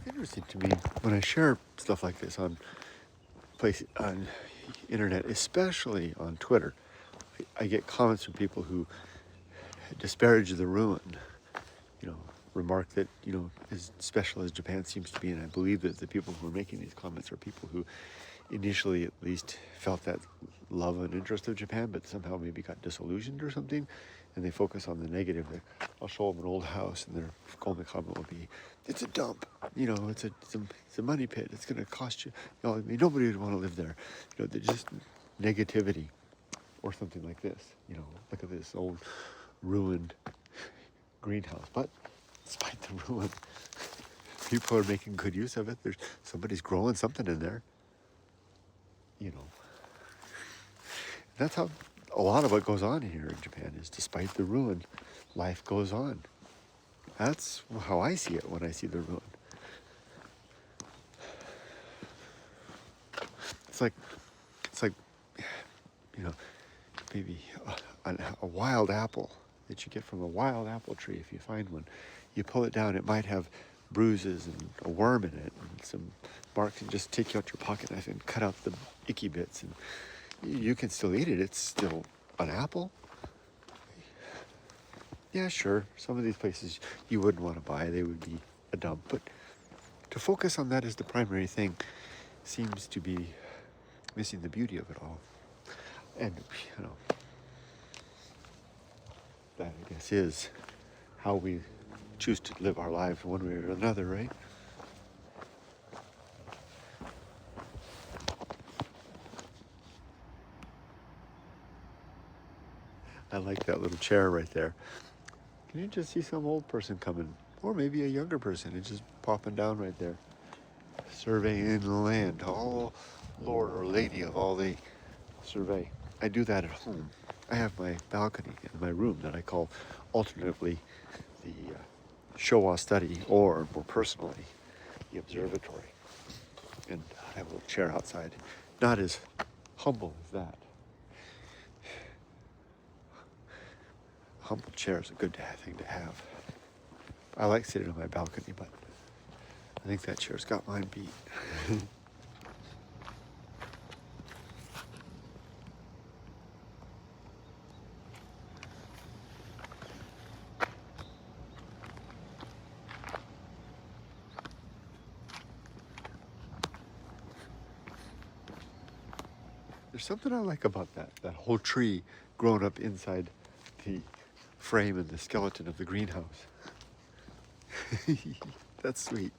Interesting to me when I share stuff like this on internet, especially on Twitter. I get comments from people who disparage the ruin, remark that, as special as Japan seems to be, and I believe that the people who are making these comments are people who initially at least felt that love and interest of Japan, but somehow maybe got disillusioned or something, and they focus on the negative. I'll show them an old house, and their only comment will be, "It's a dump. It's a money pit. It's going to cost you. Nobody would want to live there." They're just negativity, or something like this. Look at this old ruined greenhouse. But despite the ruin, people are making good use of it. Somebody's growing something in there. That's how a lot of what goes on here in Japan is, despite the ruin, life goes on. That's how I see it when I see the ruin. It's like maybe a wild apple that you get from a wild apple tree. If you find one, you pull it down, it might have bruises and a worm in it and some marks, and just take out your pocket knife and cut out the icky bits, and you can still eat it. It's still an apple. Yeah, sure, some of these places you wouldn't want to buy. They would be a dump. But to focus on that as the primary thing seems to be missing the beauty of it all. And, that, I guess, is how we choose to live our lives one way or another, right? I like that little chair right there. Can you just see some old person coming? Or maybe a younger person and just popping down right there. Surveying the land. Oh, Lord or Lady of all they survey. I do that at home. I have my balcony in my room that I call alternatively the Showa study, or more personally, the observatory. And I have a little chair outside. Not as humble as that. Humble chair is a good thing to have. I like sitting on my balcony, but I think that chair's got mine beat. There's something I like about that whole tree grown up inside the frame and the skeleton of the greenhouse. That's sweet.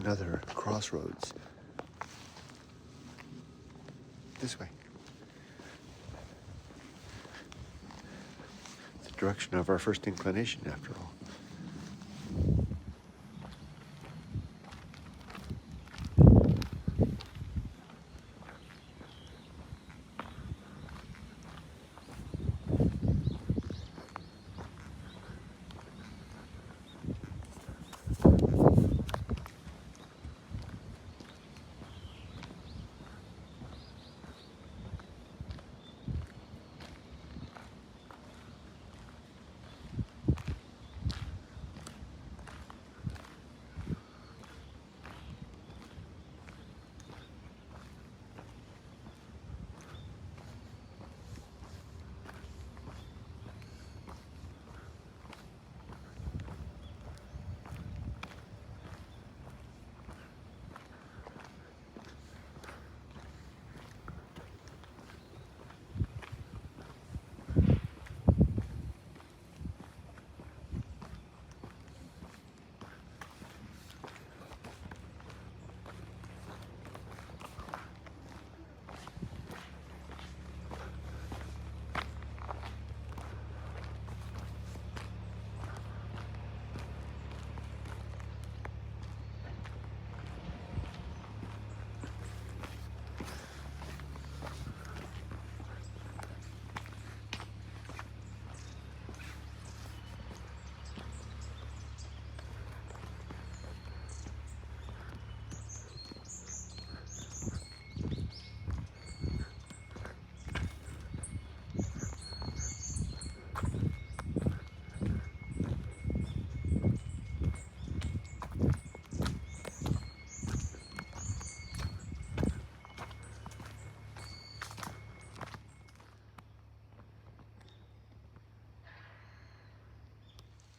another crossroads. This way. The direction of our first inclination, after all.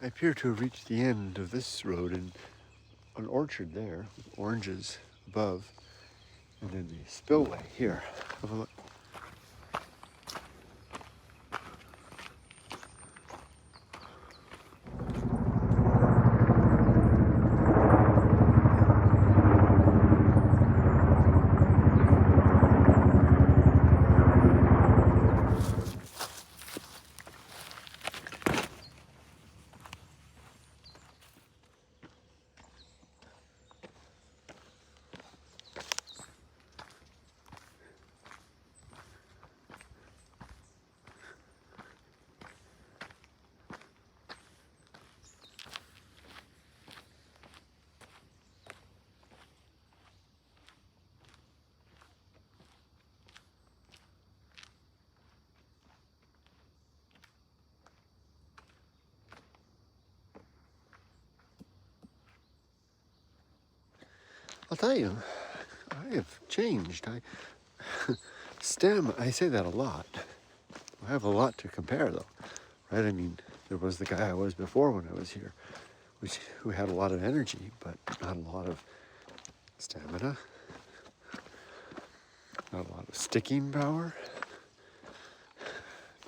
I appear to have reached the end of this road and an orchard there with oranges above, and then the spillway here. Have a look. I'll tell you, I have changed. I say that a lot. I have a lot to compare, though, right? I mean, there was the guy I was before when I was here, who had a lot of energy, but not a lot of stamina, not a lot of sticking power,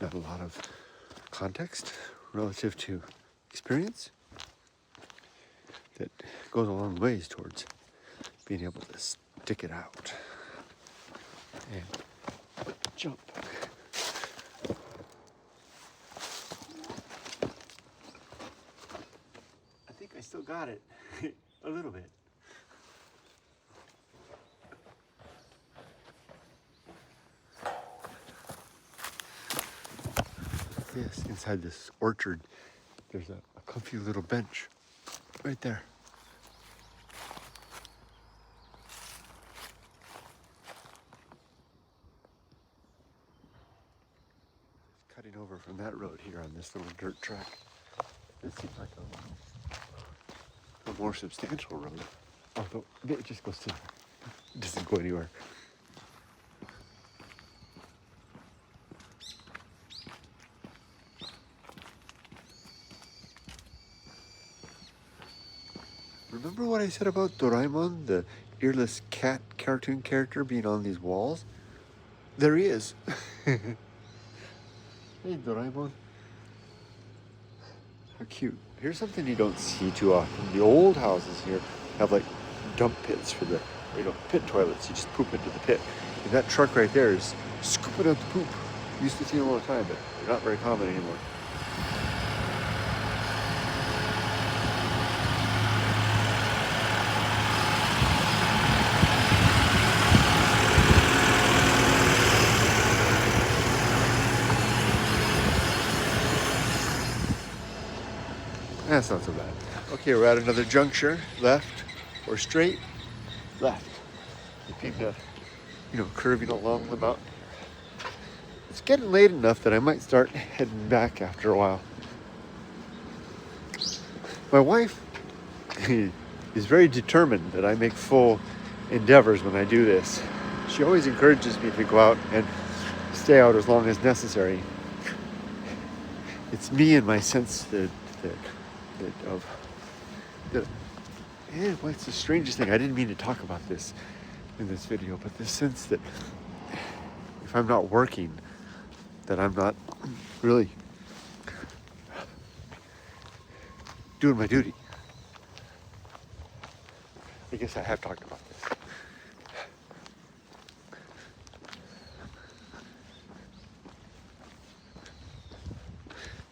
not a lot of context relative to experience. That goes a long ways towards being able to stick it out and jump. I think I still got it a little bit. Yes, inside this orchard, there's a comfy little bench right there. Cutting over from that road here on this little dirt track. This seems like a more substantial road. Although it just goes to, it doesn't go anywhere. Remember what I said about Doraemon, the earless cat cartoon character being on these walls? There he is. Hey, Doraemon. How cute. Here's something you don't see too often. The old houses here have like dump pits for the, pit toilets. You just poop into the pit. And that truck right there is scooping out the poop. Used to see them all the time, but they're not very common anymore. That's not so bad. Okay, we're at another juncture. Left or straight? Left. Keep curving along the mountain. It's getting late enough that I might start heading back after a while. My wife is very determined that I make full endeavors when I do this. She always encourages me to go out and stay out as long as necessary. It's me and my sense what's the strangest thing? I didn't mean to talk about this in this video, but this sense that if I'm not working, that I'm not really doing my duty. I guess I have talked about this.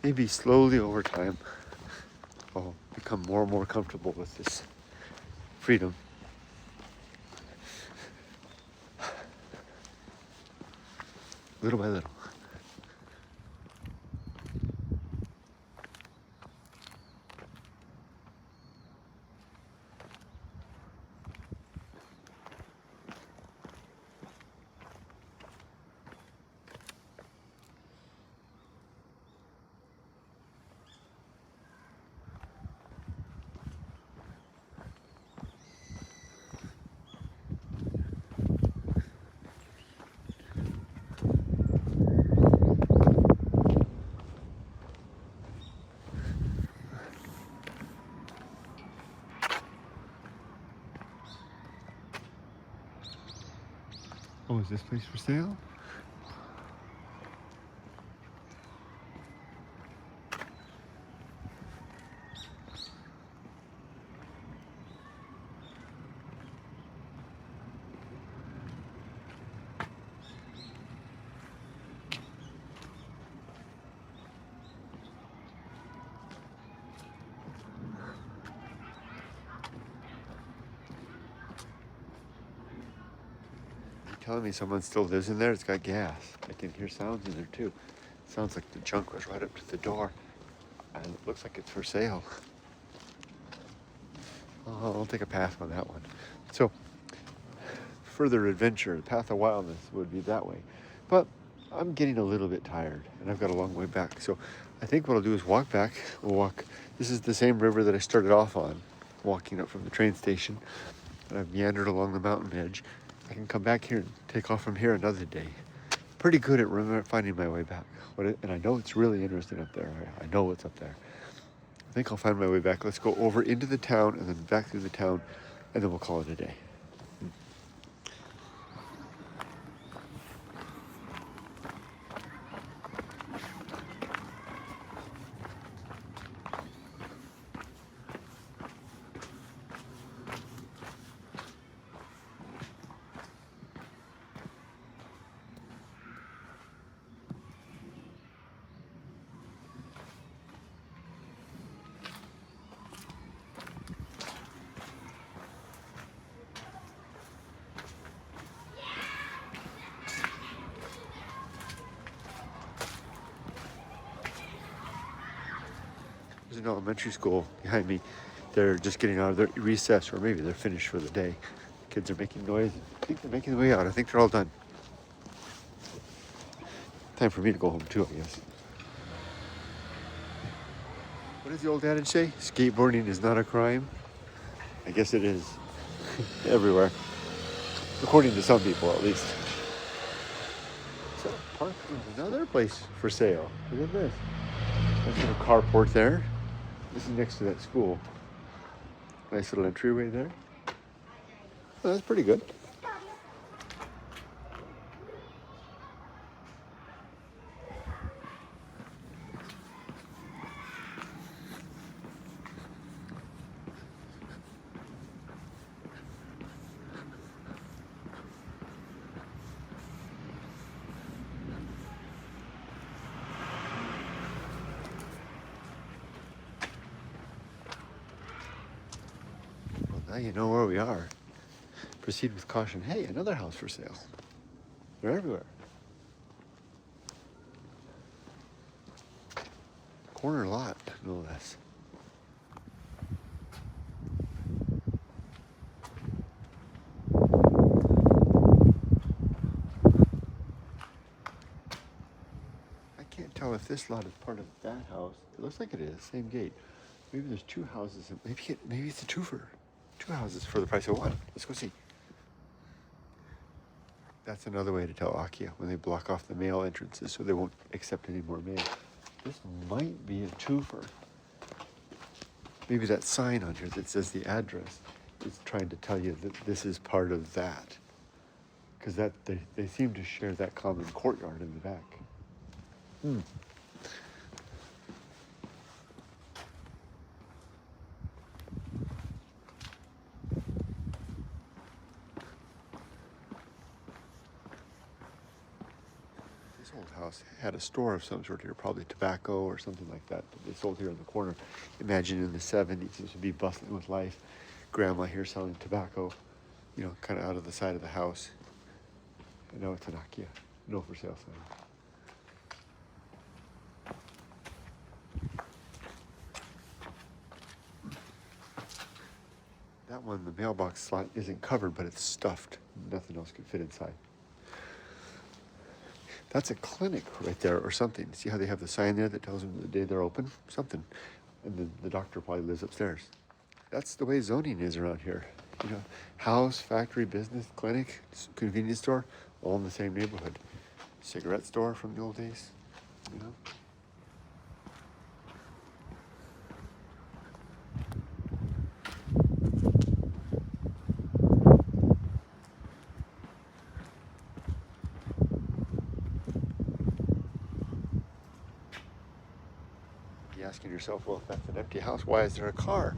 Maybe slowly over time, I'll become more and more comfortable with this freedom. Little by little. Oh, is this place for sale? Telling me someone still lives in there. It's got gas. I can hear sounds in there too. Sounds like the junk was right up to the door, and it looks like it's for sale. Oh, I'll take a pass on that one. So, further adventure, the path of wildness would be that way. But I'm getting a little bit tired, and I've got a long way back. So, I think what I'll do is walk back. We'll walk. This is the same river that I started off on, walking up from the train station, and I've meandered along the mountain edge. I can come back here and take off from here another day. Pretty good at finding my way back. And I know it's really interesting up there. I know what's up there. I think I'll find my way back. Let's go over into the town and then back through the town, and then we'll call it a day. There's an elementary school behind me. They're just getting out of their recess, or maybe they're finished for the day. The kids are making noise. I think they're making their way out. I think they're all done. Time for me to go home too, I guess. What does the old adage say? Skateboarding is not a crime? I guess it is. Everywhere. According to some people, at least. So, park is another place for sale. Look at this. Nice little carport there. This is next to that school. Nice little entryway there. Oh, that's pretty good. Now you know where we are. Proceed with caution. Hey, another house for sale. They're everywhere. Corner lot, no less. I can't tell if this lot is part of that house. It looks like it is, same gate. Maybe there's two houses. Maybe it's a twofer. Two houses for the price of one. Let's go see. That's another way to tell Akia when they block off the mail entrances so they won't accept any more mail. This might be a twofer. Maybe that sign on here that says the address is trying to tell you that this is part of that. Because they seem to share that common courtyard in the back. This old house had a store of some sort here, probably tobacco or something like that they sold here in the corner. Imagine in the 70s, it would be bustling with life. Grandma here selling tobacco, you know, kind of out of the side of the house. And now it's an Akia, no for sale sign. That one, the mailbox slot isn't covered, but it's stuffed. Nothing else could fit inside. That's a clinic right there or something. See how they have the sign there that tells them the day they're open? Something. And the doctor probably lives upstairs. That's the way zoning is around here. You know, house, factory, business, clinic, convenience store, all in the same neighborhood. Cigarette store from the old days, you know. Asking yourself, well, if that's an empty house, why is there a car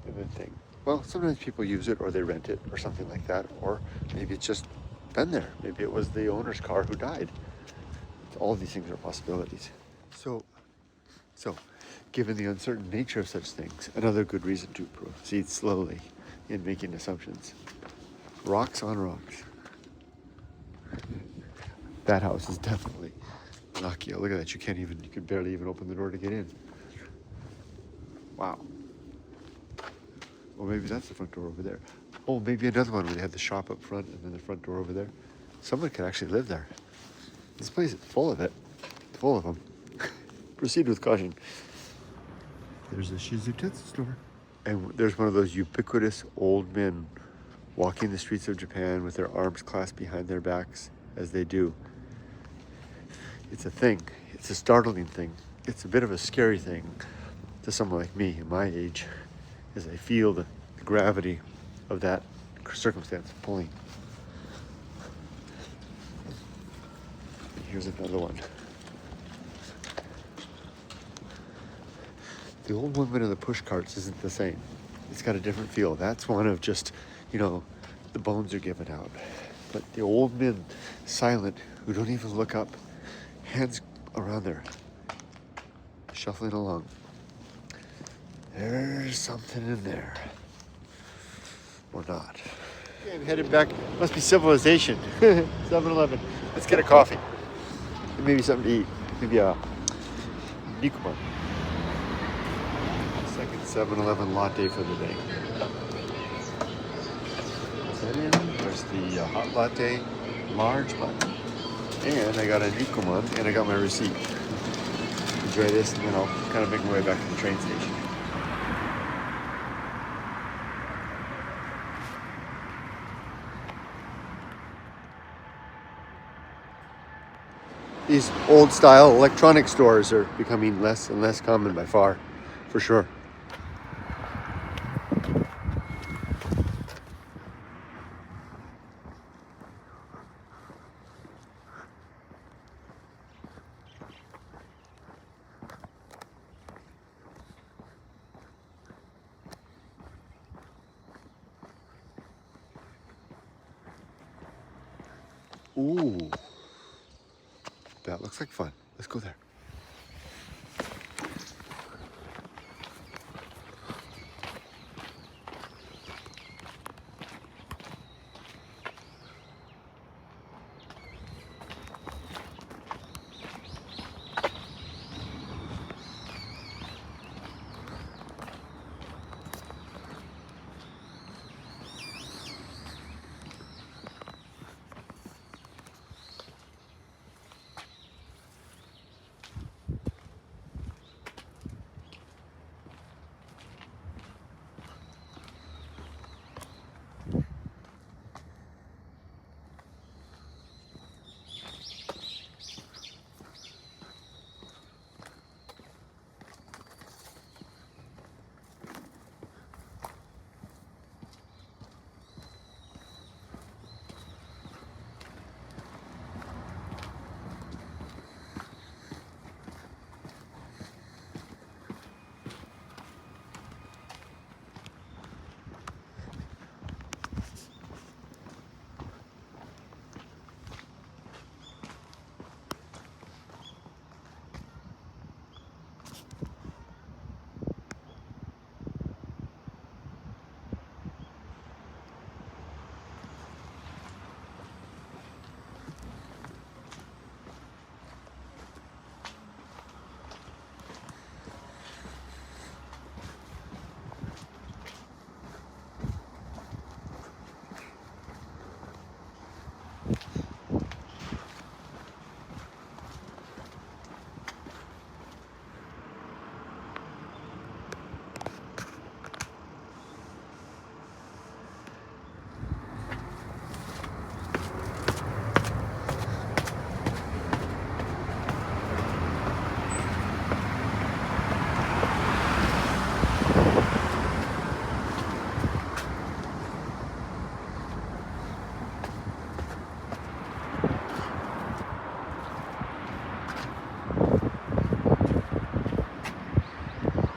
in the thing? Well, sometimes people use it or they rent it or something like that, or maybe it's just been there. Maybe it was the owner's car who died. All these things are possibilities. So given the uncertain nature of such things, another good reason to proceed slowly in making assumptions. Rocks on rocks. That house is definitely lucky. Look at that, you can barely even open the door to get in. Wow. Well, maybe that's the front door over there. Oh, maybe another one where they had the shop up front and then the front door over there. Someone could actually live there. This place is full of it. Full of them. Proceed with caution. There's a Shizuoka store. And there's one of those ubiquitous old men walking the streets of Japan with their arms clasped behind their backs as they do. It's a thing. It's a startling thing. It's a bit of a scary thing to someone like me in my age, as I feel the gravity of that circumstance pulling. Here's another one. The old woman in the push carts isn't the same. It's got a different feel. That's one of just, you know, the bones are given out. But the old men, silent, who don't even look up, hands around there, shuffling along. There's something in there. Or not. Okay, I'm headed back. Must be civilization. 7-Eleven. Let's get a coffee. And maybe something to eat. Maybe a Nikuman. Second 7-Eleven latte for the day. Set in. There's the hot latte, large button. And I got a Nikuman and I got my receipt. Enjoy this and then I'll kind of make my way back to the train station. These old style electronic stores are becoming less and less common by far, for sure. Ooh, that looks like fun. Let's go there.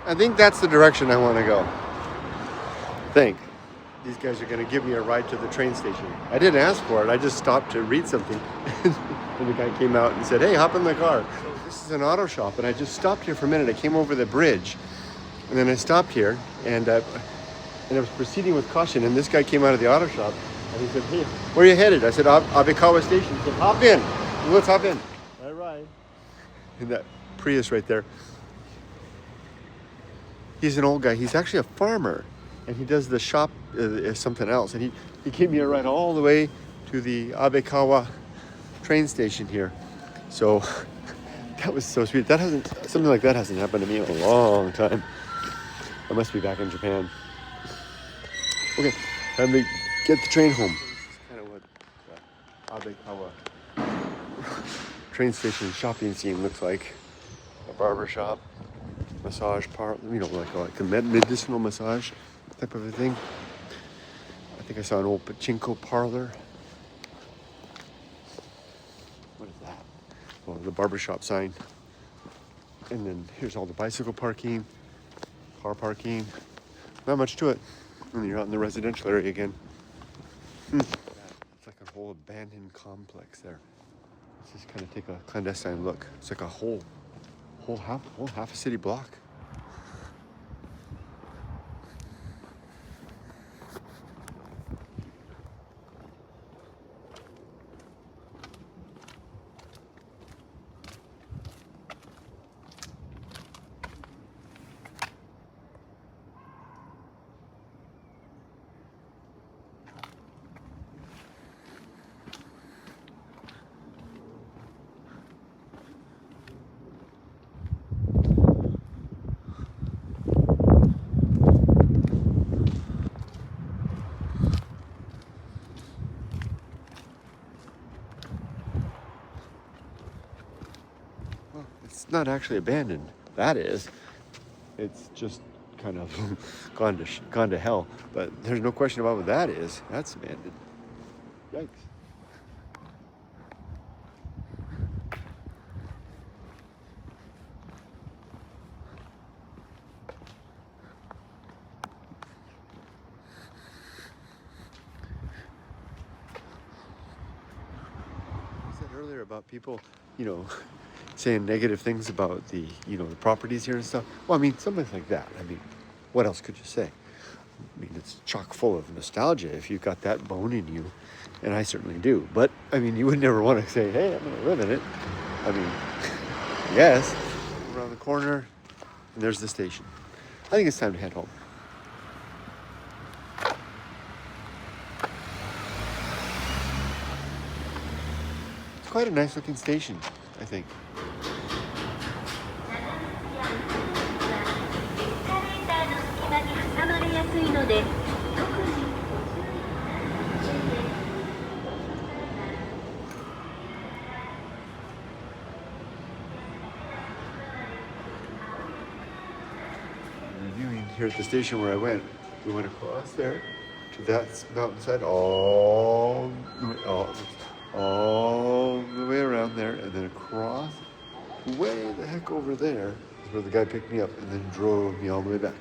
I think that's the direction I want to go. I think. These guys are going to give me a ride to the train station. I didn't ask for it. I just stopped to read something. And the guy came out and said, hey, hop in the car. This is an auto shop. And I just stopped here for a minute. I came over the bridge. And then I stopped here. And I was proceeding with caution. And this guy came out of the auto shop. And he said, hey, where are you headed? I said, Abekawa Station. He said, hop in. Let's hop in. All right. And that Prius right there. He's an old guy. He's actually a farmer. And he does the shop something else. And he gave me a ride all the way to the Abekawa train station here. So that was so sweet. Something like that hasn't happened to me in a long time. I must be back in Japan. Okay, time to get the train home. This is kind of what Abekawa train station shopping scene looks like. A barber shop, massage parlor, like a medicinal massage type of a thing. I think I saw an old pachinko parlor. What is that? Well, the barbershop sign. And then here's all the bicycle parking, car parking. Not much to it. And then you're out in the residential area again. It's like a whole abandoned complex there. Let's just kind of take a clandestine look. It's like a whole half a city block. It's not actually abandoned. That is. It's just kind of gone to hell. But there's no question about what that is. That's abandoned. Yikes. I said earlier about people, saying negative things about the properties here and stuff. Well, I mean, something like that. I mean, what else could you say? I mean, it's chock full of nostalgia if you've got that bone in you, and I certainly do. But, I mean, you would never want to say, hey, I'm going to live in it. I mean, yes. Around the corner, and there's the station. I think it's time to head home. It's quite a nice looking station, I think. Reviewing here at the station where I went. We went across there to that mountainside all the way around there, and then across way the heck over there is where the guy picked me up and then drove me all the way back.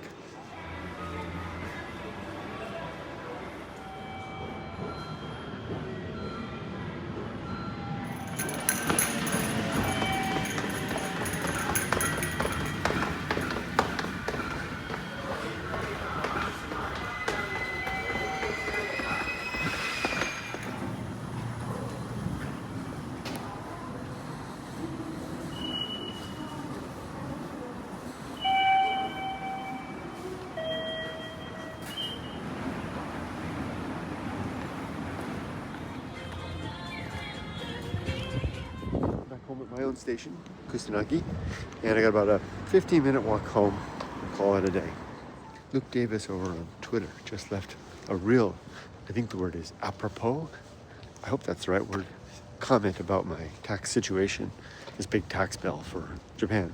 Home at my own station, Kusanagi, and I got about a 15-minute walk home and call it a day. Luke Davis over on Twitter just left a real, I think the word is apropos, I hope that's the right word, comment about my tax situation, this big tax bill for Japan.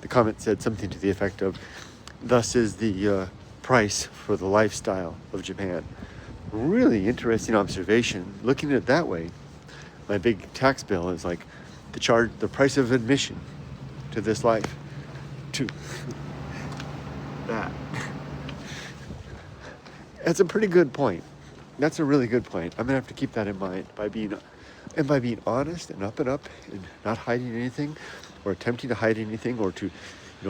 The comment said something to the effect of, thus is the price for the lifestyle of Japan. Really interesting observation. Looking at it that way, my big tax bill is like the price of admission to this life. that. That's a pretty good point. That's a really good point. I'm gonna have to keep that in mind by being honest and up and not hiding anything or attempting to hide anything or to,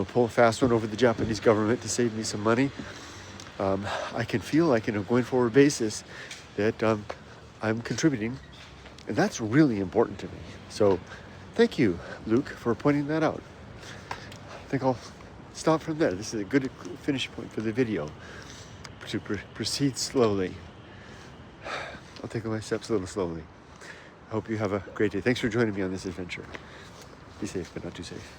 pull a fast one over the Japanese government to save me some money. I can feel like in a going forward basis that I'm contributing, and that's really important to me. So thank you, Luke, for pointing that out. I think I'll stop from there. This is a good finish point for the video, to proceed slowly. I'll take my steps a little slowly. I hope you have a great day. Thanks for joining me on this adventure. Be safe, but not too safe.